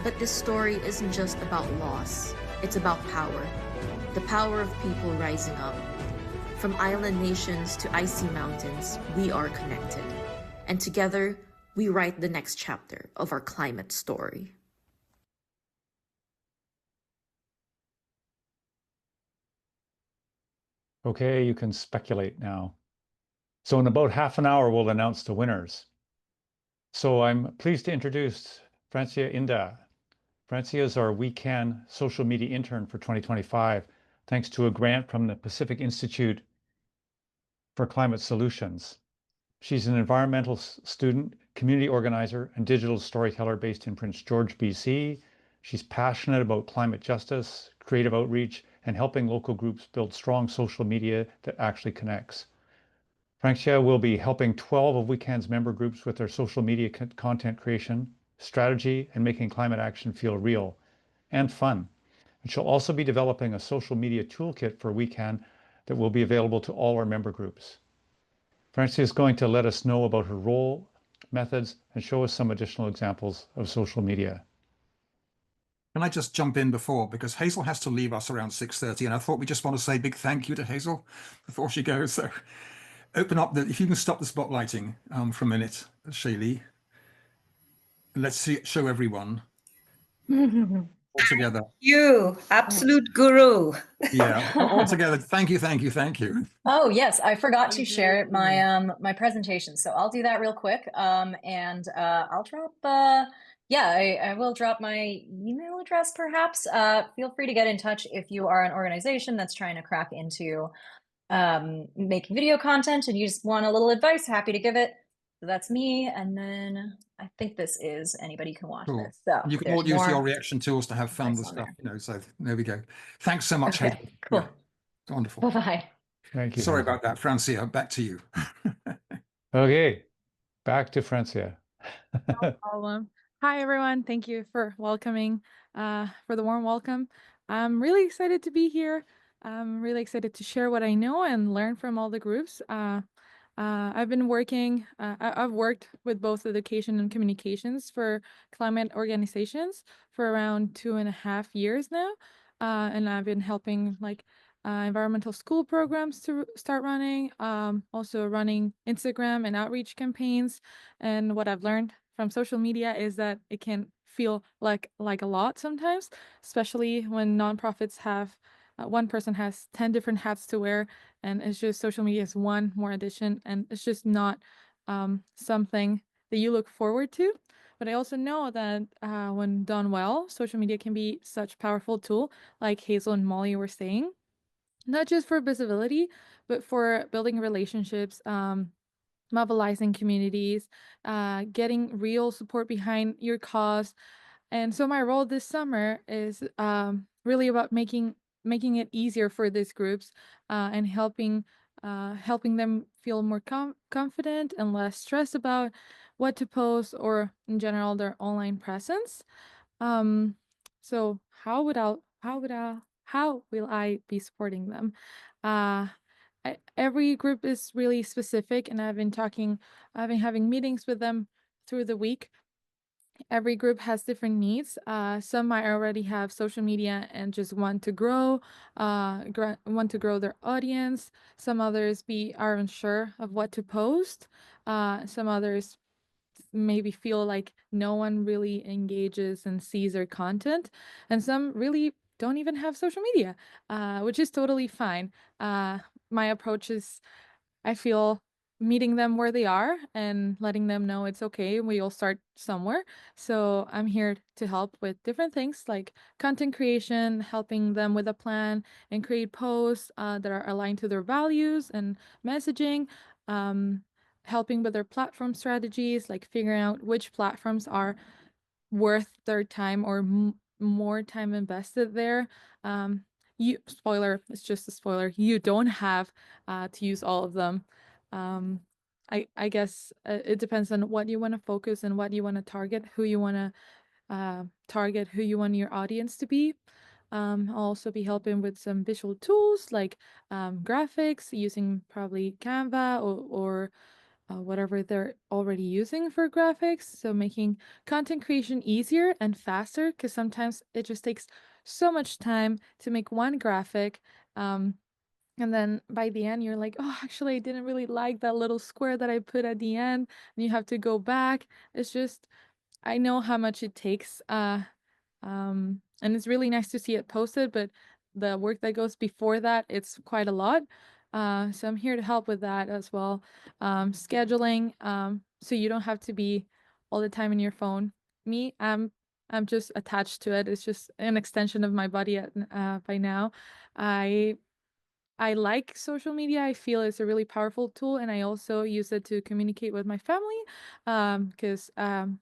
But this story isn't just about loss, it's about power. The power of people rising up. From island nations to icy mountains, we are connected. And together, we write the next chapter of our climate story. Okay, you can speculate now. So in about half an hour, we'll announce the winners. So I'm pleased to introduce Francia Inda. Francia is our We Can social media intern for 2025, thanks to a grant from the Pacific Institute for Climate Solutions. She's an environmental student, community organizer, and digital storyteller based in Prince George, BC. She's passionate about climate justice, creative outreach, and helping local groups build strong social media that actually connects. Francia will be helping 12 of WeCan's member groups with their social media content creation, strategy, and making climate action feel real and fun. And she'll also be developing a social media toolkit for WeCan that will be available to all our member groups. Francia is going to let us know about her role, methods, and show us some additional examples of social media. Can I just jump in because Hazel has to leave us around 6:30, and I thought we just want to say a big thank you to Hazel before she goes. So open up if you can stop the spotlighting for a minute, Shaylee. Let's show everyone all together. You absolute guru. Yeah, all together. Thank you, thank you, thank you. Oh yes, I forgot to share my my presentation, so I'll do that real quick. And I'll drop. I will drop my email address. Perhaps. Feel free to get in touch if you are an organization that's trying to crack into making video content and you just want a little advice. Happy to give it. So that's me, and then I think this is anybody can watch Cool. this. So you can all use your reaction tools to have fun with stuff, So there we go. Thanks so much, Okay, Hazel. cool. Yeah, wonderful. Bye bye. Thank you. Sorry about that, Francia. Back to you. Okay, back to Francia. No problem. Hi, everyone. Thank you for welcoming, for the warm welcome. I'm really excited to be here. I'm really excited to share what I know and learn from all the groups. I've been working, I've worked with both education and communications for climate organizations for around 2.5 years now. And I've been helping like environmental school programs to start running, also running Instagram and outreach campaigns. And what I've learned from social media is that it can feel like a lot sometimes, especially when nonprofits have one person has 10 different hats to wear, and it's just social media is one more addition, and it's just not something that you look forward to. But I also know that when done well, social media can be such a powerful tool, like Hazel and Molly were saying, not just for visibility, but for building relationships, mobilizing communities, getting real support behind your cause. And so my role this summer is really about making it easier for these groups and helping them feel more confident and less stressed about what to post or in general their online presence. Um, so how will I be supporting them? Uh, every group is really specific, and I've been having meetings with them through the week. Every group has different needs. Some might already have social media and just want to grow, want to grow their audience. Some others are unsure of what to post. Some others maybe feel like no one really engages and sees their content, and some really don't even have social media, which is totally fine. My approach is, I feel, meeting them where they are and letting them know it's okay. We all start somewhere. So I'm here to help with different things like content creation, helping them with a plan and create posts that are aligned to their values and messaging, helping with their platform strategies, like figuring out which platforms are worth their time or more time invested there. Spoiler, it's just a spoiler. You don't have to use all of them. Um, I guess it depends on what you want to focus and what you want to target, who you want to target, who you want your audience to be. I'll also be helping with some visual tools like graphics using probably Canva or whatever they're already using for graphics. So making content creation easier and faster, because sometimes it just takes so much time to make one graphic. And then by the end, you're like, oh, actually, I didn't really like that little square that I put at the end. And you have to go back. It's just, I know how much it takes. And it's really nice to see it posted, but the work that goes before that, it's quite a lot. So I'm here to help with that as well. Scheduling, so you don't have to be all the time in your phone. Me, I'm just attached to it. It's just an extension of my body by now. I I like social media. I feel it's a really powerful tool, and I also use it to communicate with my family, because I'm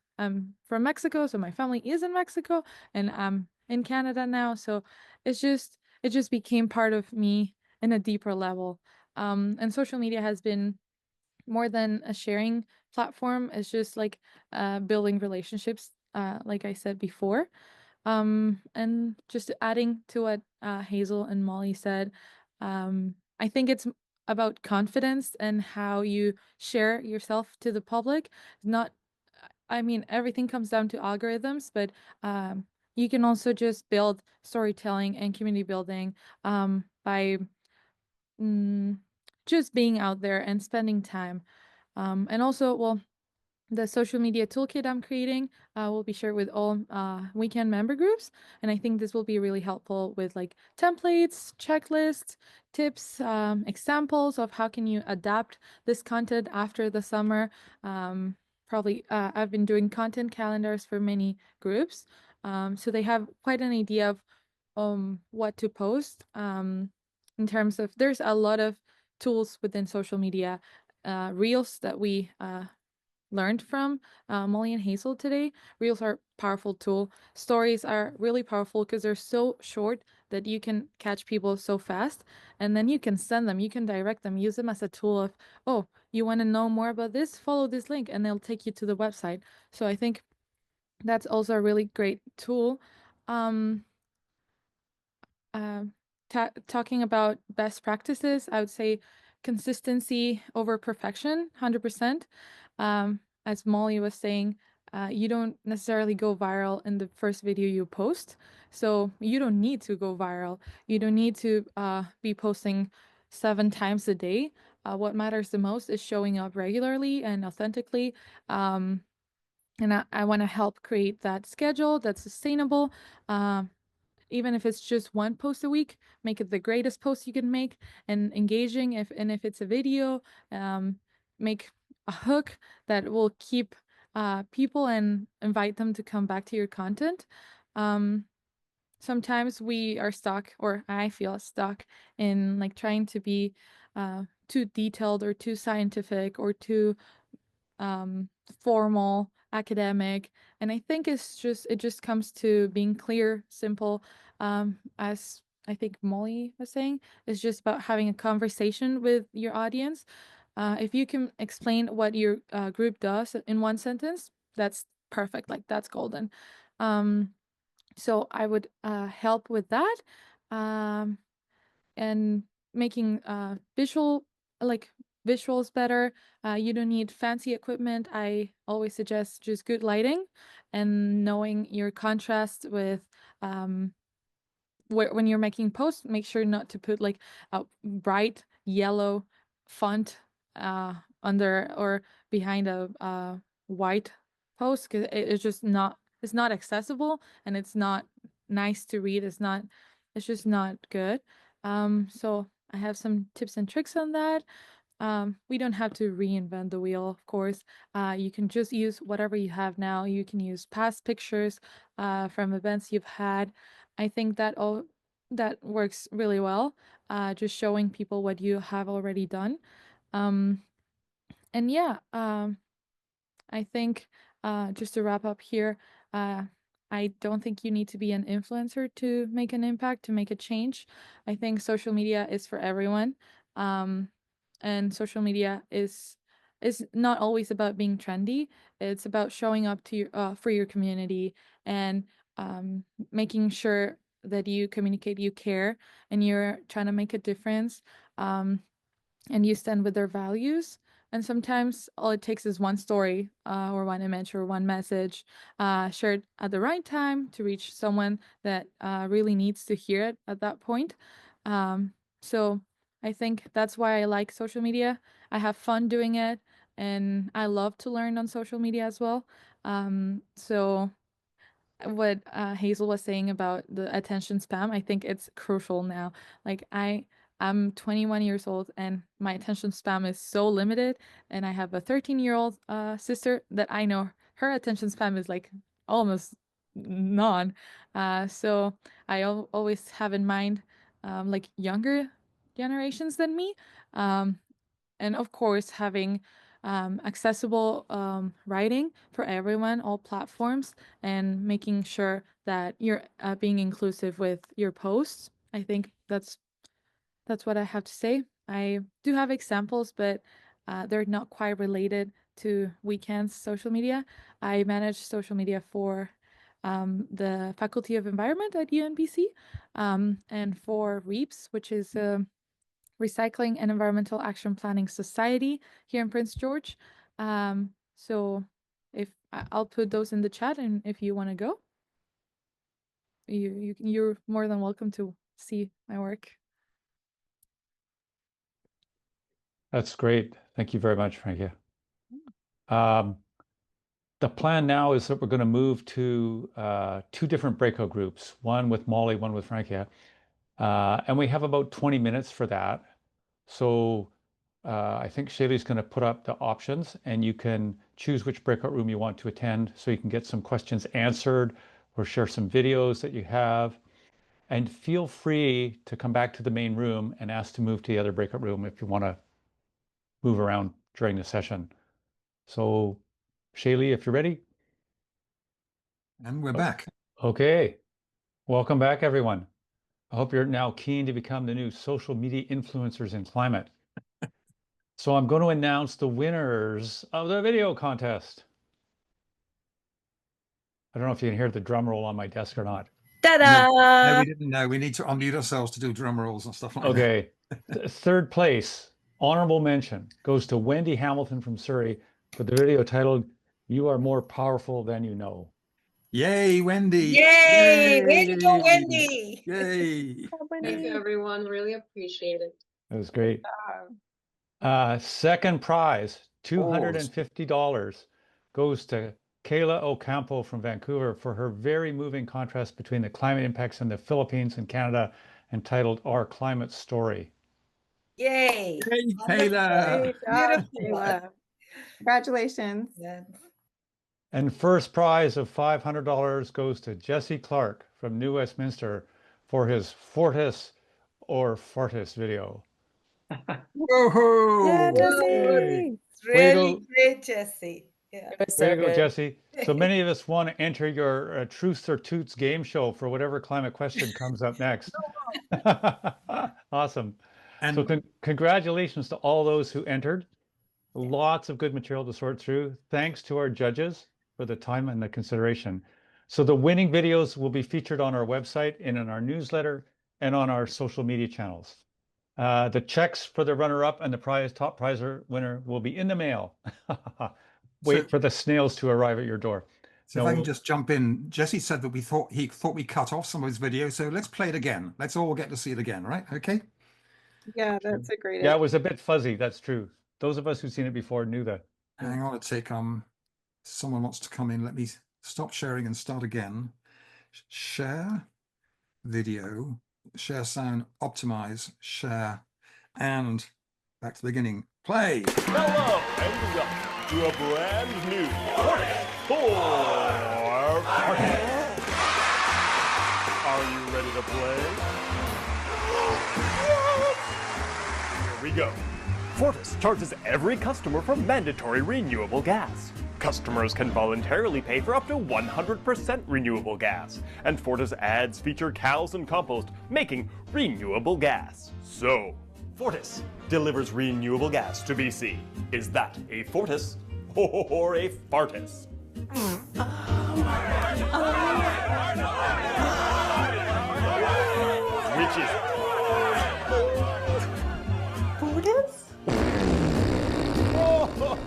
from Mexico, so my family is in Mexico, and I'm in Canada now. So it just became part of me in a deeper level. And social media has been more than a sharing platform. It's just like building relationships, like I said before. And just adding to what Hazel and Molly said, I think it's about confidence and how you share yourself to the public. Not, I mean, everything comes down to algorithms, but you can also just build storytelling and community building by mm, just being out there and spending time. And also, well, the social media toolkit I'm creating will be shared with all weekend member groups. And I think this will be really helpful with like templates, checklists, tips, examples of how can you adapt this content after the summer. Probably I've been doing content calendars for many groups. So they have quite an idea of what to post. In terms of, there's a lot of tools within social media, reels that we learned from Molly and Hazel today. Reels are a powerful tool. Stories are really powerful because they're so short that you can catch people so fast, and then you can send them, you can direct them, use them as a tool of, oh, you want to know more about this? Follow this link, and they'll take you to the website. So I think that's also a really great tool. Um, uh, talking about best practices, I would say consistency over perfection, 100%. As Molly was saying, you don't necessarily go viral in the first video you post. So you don't need to go viral. You don't need to be posting 7 times a day. What matters the most is showing up regularly and authentically. And I want to help create that schedule that's sustainable. Even if it's just one post a week, make it the greatest post you can make and engaging. If it's a video, make a hook that will keep people and invite them to come back to your content. Sometimes we are stuck, or I feel stuck in like trying to be too detailed or too scientific or too formal, academic. And I think it just comes to being clear, simple, as I think Molly was saying, it's just about having a conversation with your audience. If you can explain what your group does in one sentence, that's perfect. Like that's golden. So I would help with that. And making visuals better. You don't need fancy equipment. I always suggest just good lighting and knowing your contrast with when you're making posts, make sure not to put like a bright yellow font under or behind a white post, because it's just it's not accessible and it's not nice to read. It's just not good. So I have some tips and tricks on that. We don't have to reinvent the wheel, of course. You can just use whatever you have now. You can use past pictures from events you've had. I think that works really well. Just showing people what you have already done. And yeah, I think just to wrap up here, I don't think you need to be an influencer to make an impact, to make a change. I think social media is for everyone. And social media is not always about being trendy. It's about showing up to for your community and making sure that you communicate you care and you're trying to make a difference, and you stand with their values. And sometimes all it takes is one story or one image or one message shared at the right time to reach someone that really needs to hear it at that point. So I think that's why I like social media. I have fun doing it, and I love to learn on social media as well. So what Hazel was saying about the attention spam, I think it's crucial now. Like I'm 21 years old and my attention spam is so limited, and I have a 13-year-old sister that I know her attention spam is like almost none. So I always have in mind like younger generations than me. And of course having accessible writing for everyone, all platforms, and making sure that you're being inclusive with your posts. I think that's what I have to say. I do have examples, but they're not quite related to Weekend's social media. I manage social media for the Faculty of Environment at UNBC, and for REAPS, which is Recycling and Environmental Action Planning Society here in Prince George. So if I'll put those in the chat, and if you want to go, you're more than welcome to see my work. That's great. Thank you very much, Frankia. The plan now is that we're going to move to 2 different breakout groups, one with Molly, one with Frankia. And we have about 20 minutes for that. So I think Shaylee's going to put up the options, and you can choose which breakout room you want to attend so you can get some questions answered or share some videos that you have. And feel free to come back to the main room and ask to move to the other breakout room if you want to move around during the session. So Shaylee, if you're ready. And we're back. Okay. Welcome back, everyone. I hope you're now keen to become the new social media influencers in climate. So I'm going to announce the winners of the video contest. I don't know if you can hear the drum roll on my desk or not. No, we didn't know. We need to unmute ourselves to do drum rolls and stuff like that. Okay. Third place, honorable mention, goes to Wendy Hamilton from Surrey for the video titled "You Are More Powerful Than You Know." Yay, Wendy! Yay! Way to go, Wendy! Yay! Thank you, everyone. Really appreciate it. That was great. Second prize, $250, goes to Kayla Ocampo from Vancouver for her very moving contrast between the climate impacts in the Philippines and Canada, entitled Our Climate Story. Yay! Hey, Kayla! Great job, Beautiful. Kayla. Congratulations. Yeah. And first prize of $500 goes to Jesse Clark from New Westminster for his Fortis or Fartis video. Whoa! Yeah, Hey. Jesse. It's Way to really go. great, Jesse. Yeah. It was Way so to go, good. Jesse. So many of us want to enter your Truths or Toots game show for whatever climate question comes up next. Awesome. And So congratulations to all those who entered. Lots of good material to sort through. Thanks to our judges for the time and the consideration. So the winning videos will be featured on our website and in our newsletter and on our social media channels. The checks for the runner-up and the top prize winner will be in the mail. Wait for the snails to arrive at your door. So if I can just jump in, Jesse said that he thought we cut off some of his videos, so let's play it again. Let's all get to see it again, right? Okay. Yeah, that's a great Yeah, idea. it was a bit fuzzy. That's true. Those of us who've seen it before knew that. Hang on a tick. Someone wants to come in. Let me stop sharing and start again. Share video, share sound, optimize, share, and back to the beginning. Play. Hello and welcome to a brand new Are you ready to play? Here we go. Fortis charges every customer for mandatory renewable gas. Customers can voluntarily pay for up to 100% renewable gas, and Fortis ads feature cows and compost, making renewable gas. So, Fortis delivers renewable gas to BC. Is that a Fortis or a Fartis? Which is it? Fortis?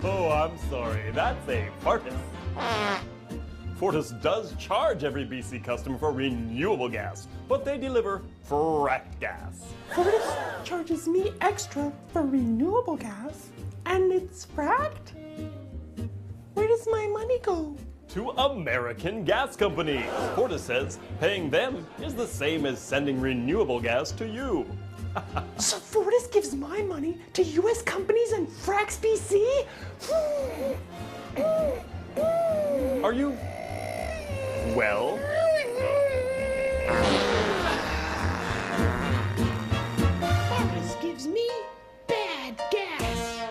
Oh, I'm sorry. That's a Fartis. Fortis does charge every BC customer for renewable gas, but they deliver fracked gas. Fortis charges me extra for renewable gas, and it's fracked? Where does my money go? To American gas companies. Fortis says paying them is the same as sending renewable gas to you. So Fortis gives my money to US companies and fracks BC? Are you well? Fortis gives me bad gas.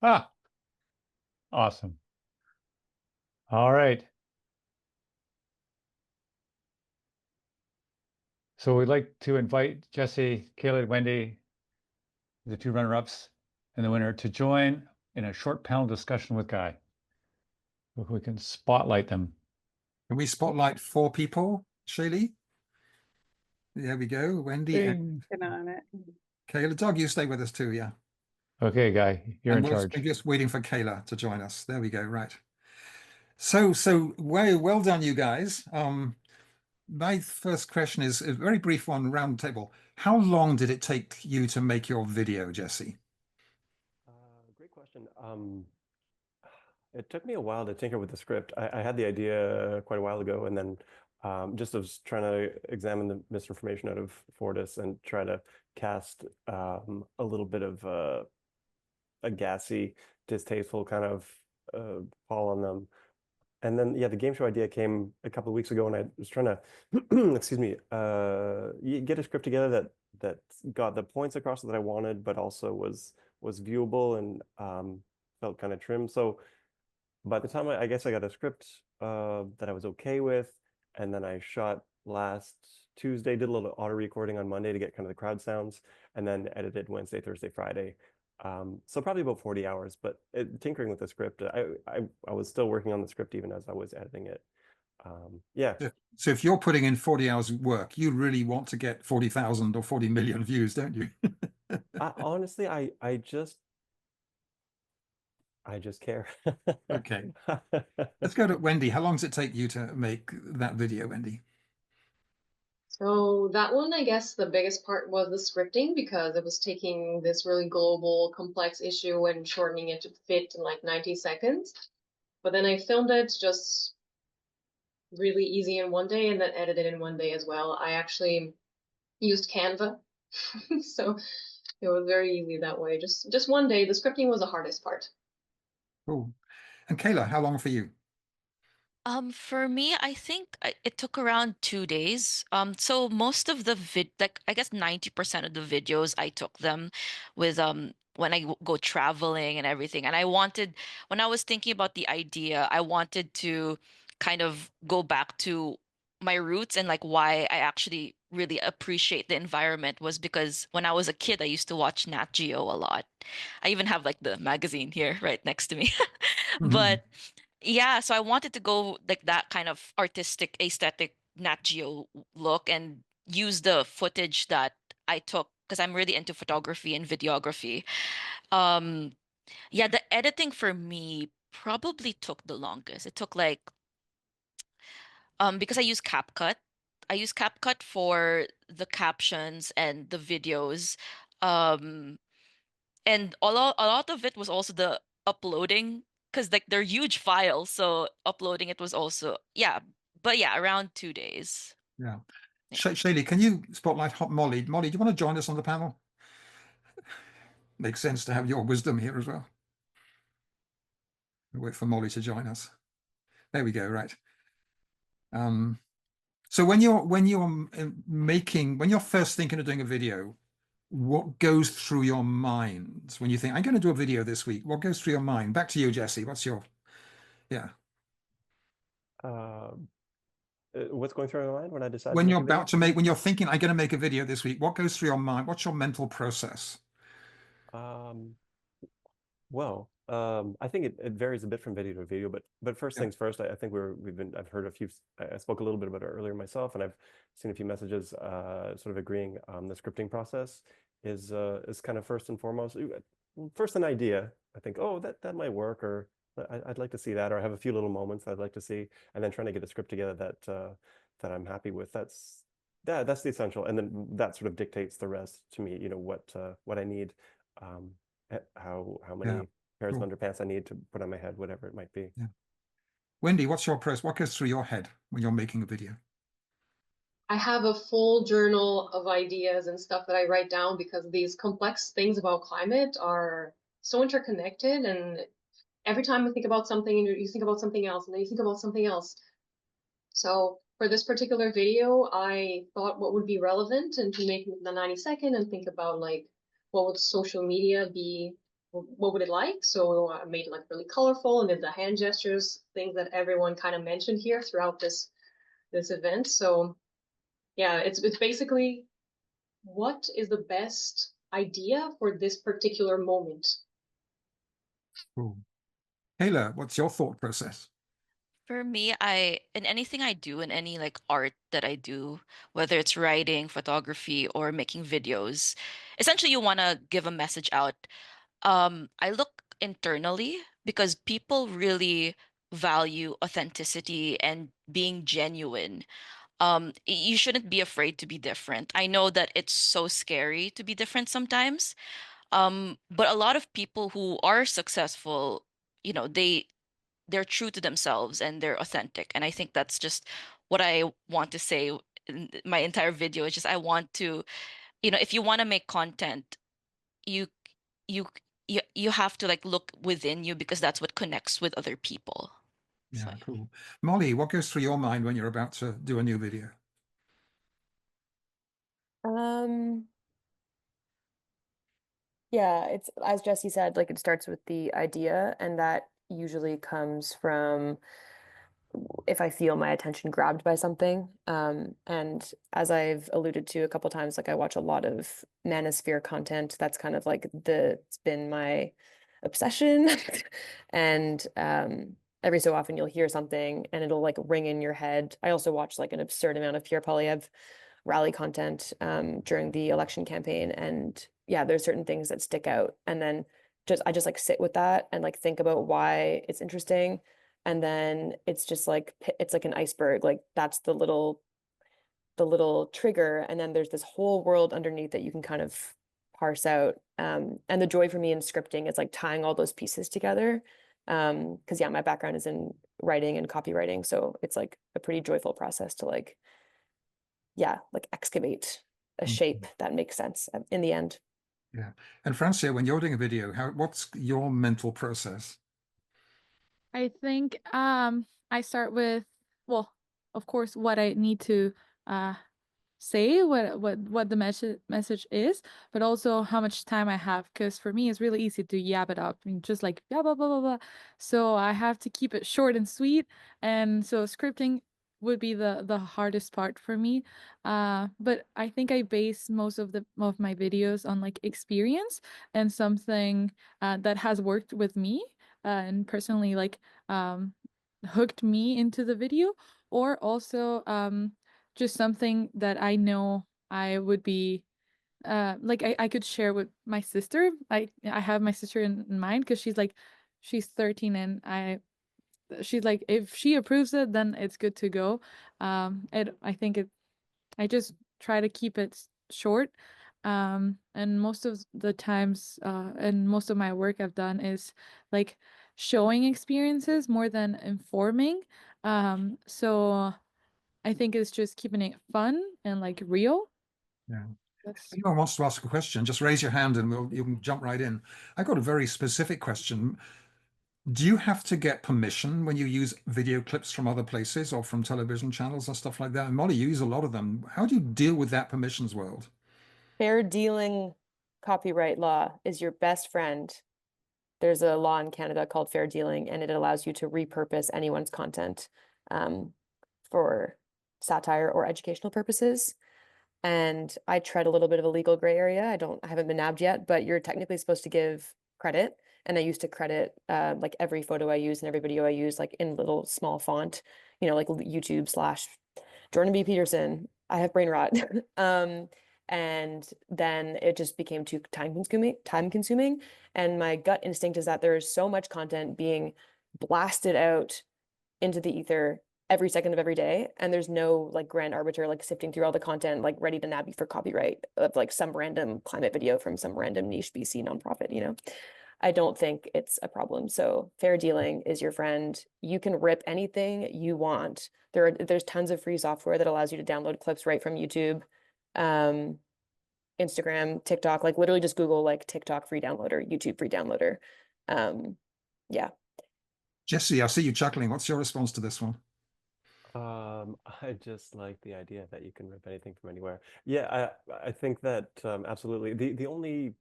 Ah, awesome. All right. So we'd like to invite Jesse, Kayla, and Wendy, the two runner-ups and the winner, to join in a short panel discussion with Guy. If we can spotlight them. Can we spotlight 4 people, Shaylee? There we go. Wendy and Get on it. Kayla. Doug, you stay with us too, yeah. Okay, Guy, you're in charge. We're just waiting for Kayla to join us. There we go. Right. So well done, you guys. My first question is a very brief one, round table. How long did it take you to make your video, Jesse? Great question. It took me a while to tinker with the script. I had the idea quite a while ago, and then just was trying to examine the misinformation out of Fortis and try to cast a little bit of a gassy, distasteful kind of pall on them. And then, yeah, the game show idea came a couple of weeks ago, and I was trying to, excuse me, get a script together that got the points across that I wanted, but also was viewable and felt kind of trim. So by the time I guess I got a script that I was okay with, and then I shot last Tuesday, did a little auto recording on Monday to get kind of the crowd sounds, and then edited Wednesday, Thursday, Friday. So probably about 40 hours, but tinkering with the script, I was still working on the script even as I was editing it. Yeah. So if you're putting in 40 hours of work, you really want to get 40,000 or 40 million views, don't you? Honestly, I just care. Okay. Let's go to Wendy. How long does it take you to make that video, Wendy? So that one, I guess the biggest part was the scripting because it was taking this really global, complex issue and shortening it to fit in like 90 seconds. But then I filmed it just really easy in one day and then edited in one day as well. I actually used Canva, so it was very easy that way. Just one day. The scripting was the hardest part. Cool. And Kayla, how long for you? For me, I think it took around 2 days. So most of the like I guess 90% of the videos I took them with when I go traveling and everything. And when I was thinking about the idea, I wanted to kind of go back to my roots and like why I actually really appreciate the environment was because when I was a kid, I used to watch Nat Geo a lot. I even have like the magazine here right next to me. But yeah, so I wanted to go like that kind of artistic, aesthetic Nat Geo look and use the footage that I took because I'm really into photography and videography. Um, yeah, the editing for me probably took the longest. It took like because I use CapCut. I use CapCut for the captions and the videos. Um, and a lot of it was also the uploading because like they're huge files, so uploading it was also but yeah, around 2 days. Yeah. Shaylee, can you spotlight Hot Molly? Molly, do you want to join us on the panel? Makes sense to have your wisdom here as well. We'll wait for Molly to join us. There we go, right. So when you're first thinking of doing a video, what goes through your mind when you think, I'm going to do a video this week? What goes through your mind? Back to you, Jesse. What's your, yeah. What's going through my mind when I decide When to you're make a video? about to make, when you're thinking, I'm going to make a video this week, what goes through your mind? What's your mental process? Well, I think it varies a bit from video to video, but first things first, I think I've heard a few, I spoke a little bit about it earlier myself, and I've seen a few messages sort of agreeing the scripting process is kind of first and foremost. First an idea, I think, oh, that might work, or I'd like to see that, or I have a few little moments I'd like to see, and then trying to get a script together that I'm happy with. That's the essential, and then that sort of dictates the rest to me, what I need. How many pairs of underpants I need to put on my head, whatever it might be. Yeah. Wendy, what's your process? What goes through your head when you're making a video? I have a full journal of ideas and stuff that I write down because these complex things about climate are so interconnected, and every time I think about something, you think about something else, and then you think about something else. So for this particular video, I thought what would be relevant and to make the 90-second and think about like what would social media be, what would it like? So I made it like really colorful and did the hand gestures, things that everyone kind of mentioned here throughout this event. So yeah, it's basically what is the best idea for this particular moment. Cool. Kayla, what's your thought process? For me, in anything I do, in any like art that I do, whether it's writing, photography, or making videos, essentially you want to give a message out. I look internally because people really value authenticity and being genuine. You shouldn't be afraid to be different. I know that it's so scary to be different sometimes. But a lot of people who are successful, they're true to themselves and they're authentic. And I think that's just what I want to say in my entire video. Is just I want to, if you want to make content, you you you have to like look within you because that's what connects with other people. Yeah, cool. Molly, what goes through your mind when you're about to do a new video? Yeah, it's as Jesse said, like it starts with the idea, and that usually comes from if I feel my attention grabbed by something. And as I've alluded to a couple times, like I watch a lot of manosphere content. That's kind of like it's been my obsession. And every so often you'll hear something and it'll like ring in your head. I also watch like an absurd amount of Pierre Poilievre rally content during the election campaign. And yeah, there's certain things that stick out. And then I just like sit with that and like think about why it's interesting. And then it's just like it's like an iceberg. Like that's the little trigger, and then there's this whole world underneath that you can kind of parse out. And the joy for me in scripting is like tying all those pieces together. Because yeah, my background is in writing and copywriting, so it's like a pretty joyful process to like, yeah, like excavate a shape that makes sense in the end. Yeah. And Francia, when you're doing a video, what's your mental process? I think I start with, well, of course, what I need to uh say, what the message is, but also how much time I have, because for me it's really easy to yab it up and just like blah blah blah blah blah. So I have to keep it short and sweet, and so scripting would be the hardest part for me. But I think I base most of my videos on like experience and something that has worked with me and personally like hooked me into the video, or also just something that I know I would be like I could share with my sister. I have my sister in mind because she's 13, and she's like, if she approves it, then it's good to go. I think I just try to keep it short. And most of the times, and most of my work I've done is like showing experiences more than informing. So I think it's just keeping it fun and like real. Yeah. If anyone wants to ask a question, just raise your hand and you can jump right in. I got a very specific question. Do you have to get permission when you use video clips from other places or from television channels and stuff like that? And Molly, you use a lot of them. How do you deal with that permissions world? Fair dealing copyright law is your best friend. There's a law in Canada called fair dealing, and it allows you to repurpose anyone's content for satire or educational purposes. And I tread a little bit of a legal gray area. I haven't been nabbed yet, but you're technically supposed to give credit. And I used to credit like every photo I use and every video I use, like in little small font, like YouTube/Jordan B. Peterson. I have brain rot. And then it just became too time consuming. And my gut instinct is that there is so much content being blasted out into the ether every second of every day, and there's no like grand arbiter like sifting through all the content like ready to nab you for copyright of like some random climate video from some random niche BC nonprofit. I don't think it's a problem. So fair dealing is your friend. You can rip anything you want. There's tons of free software that allows you to download clips right from YouTube, Instagram, TikTok. Like literally just Google like TikTok free downloader, YouTube free downloader. Yeah. Jesse, I see you chuckling. What's your response to this one? I just like the idea that you can rip anything from anywhere. Yeah, I think that absolutely. The only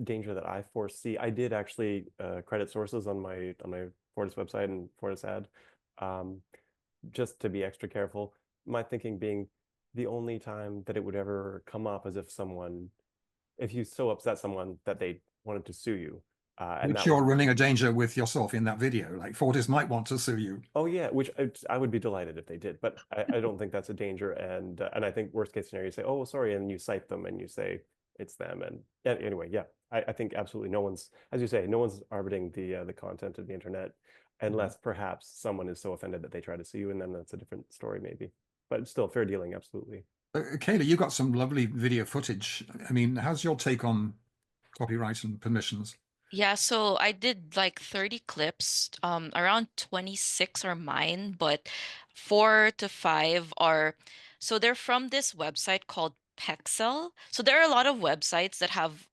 danger that I foresee, I did actually credit sources on my Fortis website and Fortis ad, just to be extra careful. My thinking being the only time that it would ever come up is if you so upset someone that they wanted to sue you. And Which you're running a danger with yourself in that video. Like Fortis might want to sue you. Oh yeah, which I would be delighted if they did, but I don't think that's a danger. And I think worst case scenario, you say, oh, sorry, and you cite them and you say it's them. And anyway, yeah, I think absolutely no one's, as you say, no one's arbitering the content of the internet, unless perhaps someone is so offended that they try to sue you, and then that's a different story maybe. But still, fair dealing, absolutely. Kayla, you got some lovely video footage. I mean, how's your take on copyright and permissions? Yeah, so I did like 30 clips. Around 26 are mine, but 4 to 5 are, so they're from this website called Pexel. So there are a lot of websites that have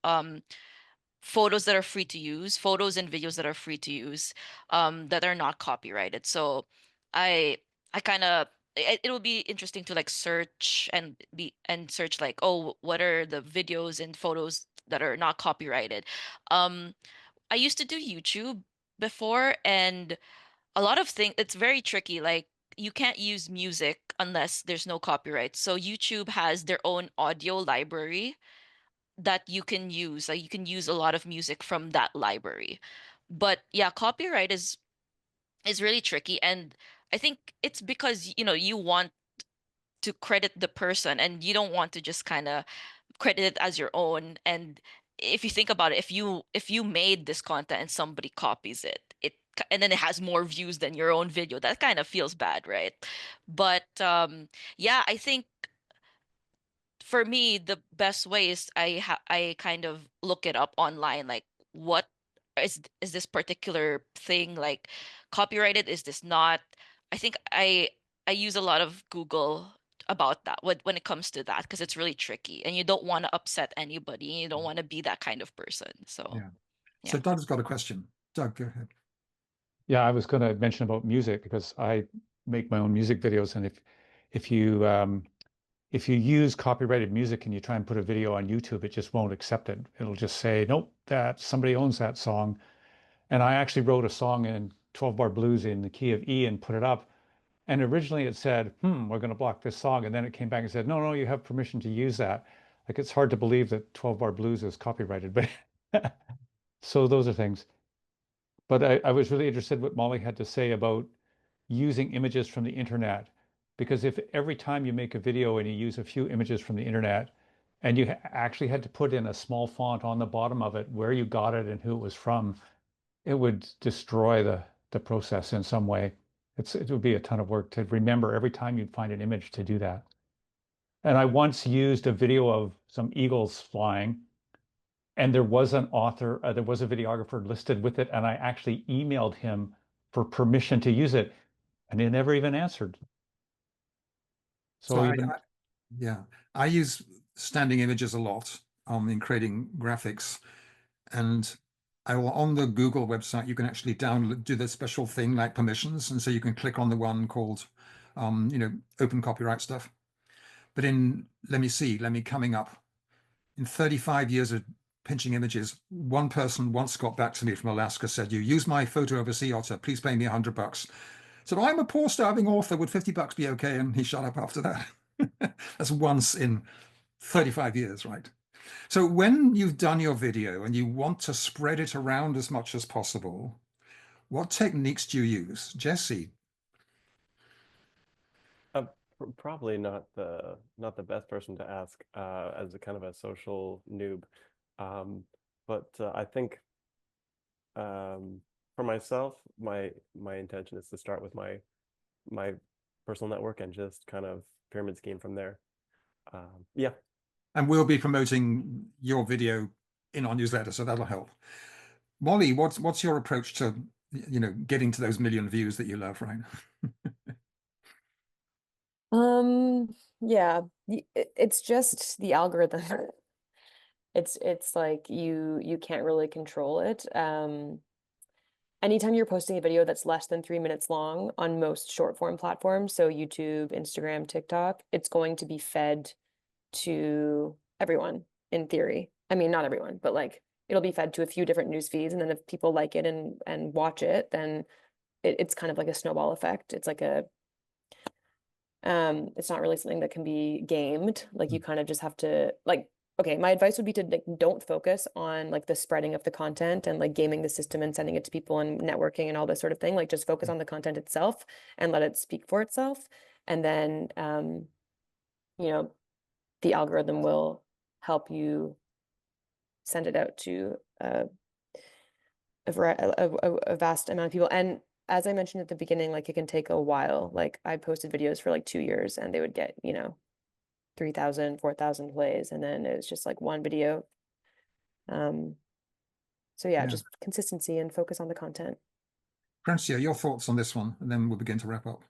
photos that are free to use, photos and videos that are free to use, that are not copyrighted. So I I kind of, it will be interesting to like search like, oh, what are the videos and photos that are not copyrighted. Um, I used to do YouTube before, and a lot of things, it's very tricky. Like, you can't use music unless there's no copyright. So YouTube has their own audio library that you can use. Like, you can use a lot of music from that library. But yeah, copyright is is really tricky. And I think it's because, you want to credit the person and you don't want to just kind of credit it as your own. And if you think about it, if you made this content and somebody copies it, and then it has more views than your own video, that kind of feels bad, right? But yeah, I think for me, the best way is I kind of look it up online, like what is this particular thing like copyrighted? Is this not? I think I use a lot of Google about that when it comes to that, because it's really tricky and you don't want to upset anybody. You don't want to be that kind of person. So Yeah. yeah. So Doug's got a question. Doug, go ahead. Yeah, I was going to mention about music because I make my own music videos, and if you use copyrighted music and you try and put a video on YouTube, it just won't accept it. It'll just say, nope, that somebody owns that song. And I actually wrote a song in 12-bar blues in the key of E and put it up. And originally it said, we're going to block this song. And then it came back and said, no, no, you have permission to use that. Like, it's hard to believe that 12-bar blues is copyrighted, but so those are things. But I was really interested what Molly had to say about using images from the internet. Because if every time you make a video and you use a few images from the internet, and you actually had to put in a small font on the bottom of it where you got it and who it was from, it would destroy the process in some way. It would be a ton of work to remember every time you'd find an image to do that. And I once used a video of some eagles flying, and there was an author, there was a videographer listed with it, and I actually emailed him for permission to use it, and he never even answered. So even yeah, I use standing images a lot in creating graphics, and on the Google website you can actually do the special thing like permissions, and so you can click on the one called open copyright stuff. But let me coming up in 35 years of pinching images, one person once got back to me from Alaska, said, "You use my photo of a sea otter, please pay me $100." Said, "I'm a poor starving author, would $50 be okay?" And he shut up after that. That's once in 35 years, right? So when you've done your video and you want to spread it around as much as possible, what techniques do you use? Jesse? Probably not the best person to ask as a kind of a social noob, but I think for myself, my intention is to start with my personal network and just kind of pyramid scheme from there. Yeah. And we'll be promoting your video in our newsletter, so that'll help. Molly, what's your approach to getting to those million views that you love, right? Yeah, it's just the algorithm. It's like you can't really control it. Anytime you're posting a video that's less than 3 minutes long on most short form platforms, so YouTube, Instagram, TikTok, it's going to be fed to everyone in theory. I mean, not everyone, but like it'll be fed to a few different news feeds, and then if people like it and watch it, then it's kind of like a snowball effect. It's like it's not really something that can be gamed. Like you kind of just have to okay, my advice would be to don't focus on like the spreading of the content and like gaming the system and sending it to people and networking and all this sort of thing. Like just focus on the content itself and let it speak for itself. And then the algorithm will help you send it out to a vast amount of people. And as I mentioned at the beginning, like it can take a while. Like I posted videos for like 2 years and they would get, 3,000, 4,000 plays. And then it was just like one video. So yeah, just consistency and focus on the content. Francia, your thoughts on this one, and then we'll begin to wrap up.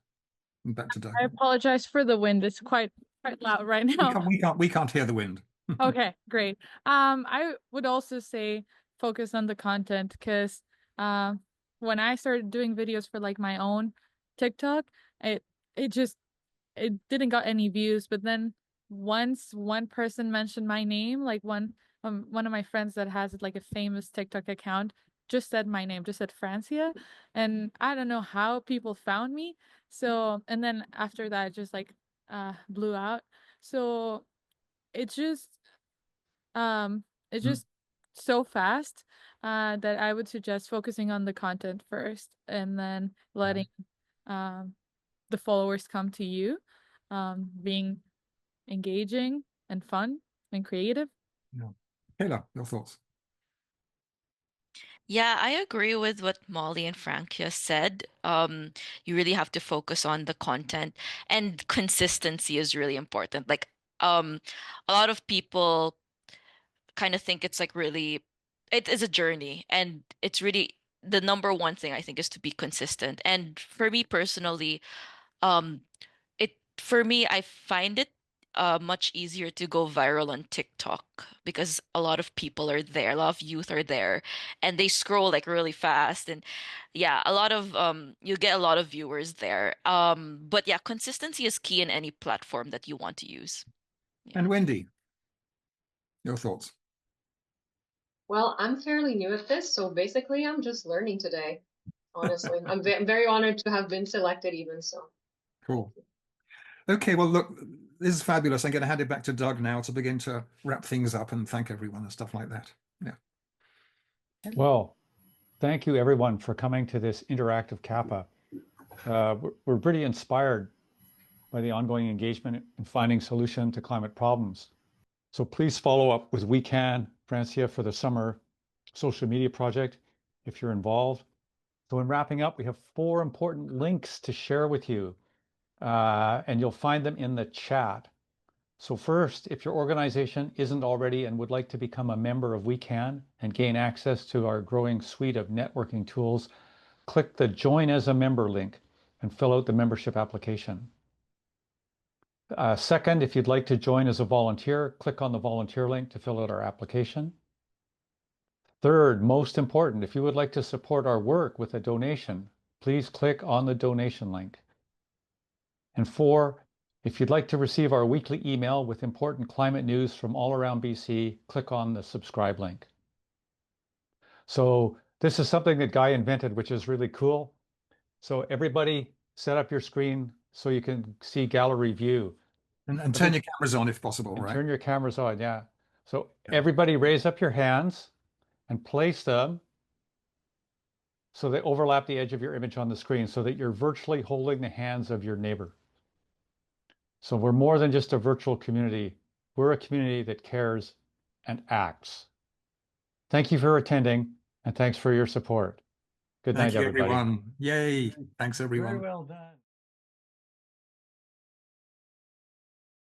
And back to Doug. I apologize for the wind. It's quite loud right now. We can't hear the wind. Okay, great. I would also say focus on the content because when I started doing videos for like my own TikTok, it didn't got any views, but then once one person mentioned my name, like one of my friends that has like a famous TikTok account just said my name, just said Francia, and I don't know how people found me. So, and then after that, it just like blew out. So it just so fast that I would suggest focusing on the content first and then letting the followers come to you, being engaging and fun and creative. Yeah. Kayla, your thoughts? Yeah, I agree with what Molly and Frank just said. You really have to focus on the content, and consistency is really important. Like, a lot of people kind of think it's like really, it is a journey, and it's really the number one thing I think is to be consistent. And for me personally, um, for me, I find it much easier to go viral on TikTok because a lot of people are there, a lot of youth are there, and they scroll like really fast. And yeah, a lot of you get a lot of viewers there. But yeah, consistency is key in any platform that you want to use. And Wendy, your thoughts? Well, I'm fairly new at this, so basically I'm just learning today, honestly. I'm very honored to have been selected even, so. Cool. Okay, well, look, this is fabulous. I'm going to hand it back to Doug now to begin to wrap things up and thank everyone and stuff like that. Yeah. Well, thank you everyone for coming to this interactive CAPA. We're pretty inspired by the ongoing engagement in finding solution to climate problems. So please follow up with We Can, Francia, for the summer social media project if you're involved. So in wrapping up, we have 4 important links to share with you, and you'll find them in the chat. So first, if your organization isn't already and would like to become a member of We Can and gain access to our growing suite of networking tools, click the Join as a Member link and fill out the membership application. Second, if you'd like to join as a volunteer, click on the volunteer link to fill out our application. Third, most important, if you would like to support our work with a donation, please click on the donation link. And 4, if you'd like to receive our weekly email with important climate news from all around BC, click on the subscribe link. So this is something that Guy invented, which is really cool. So everybody set up your screen so you can see gallery view. And turn your cameras on if possible, right? Turn your cameras on, yeah. So everybody raise up your hands and place them so they overlap the edge of your image on the screen so that you're virtually holding the hands of your neighbor. So we're more than just a virtual community. We're a community that cares and acts. Thank you for attending, and thanks for your support. Good night, Thank you, everybody. everyone. Yay. Thanks, everyone. Very well done.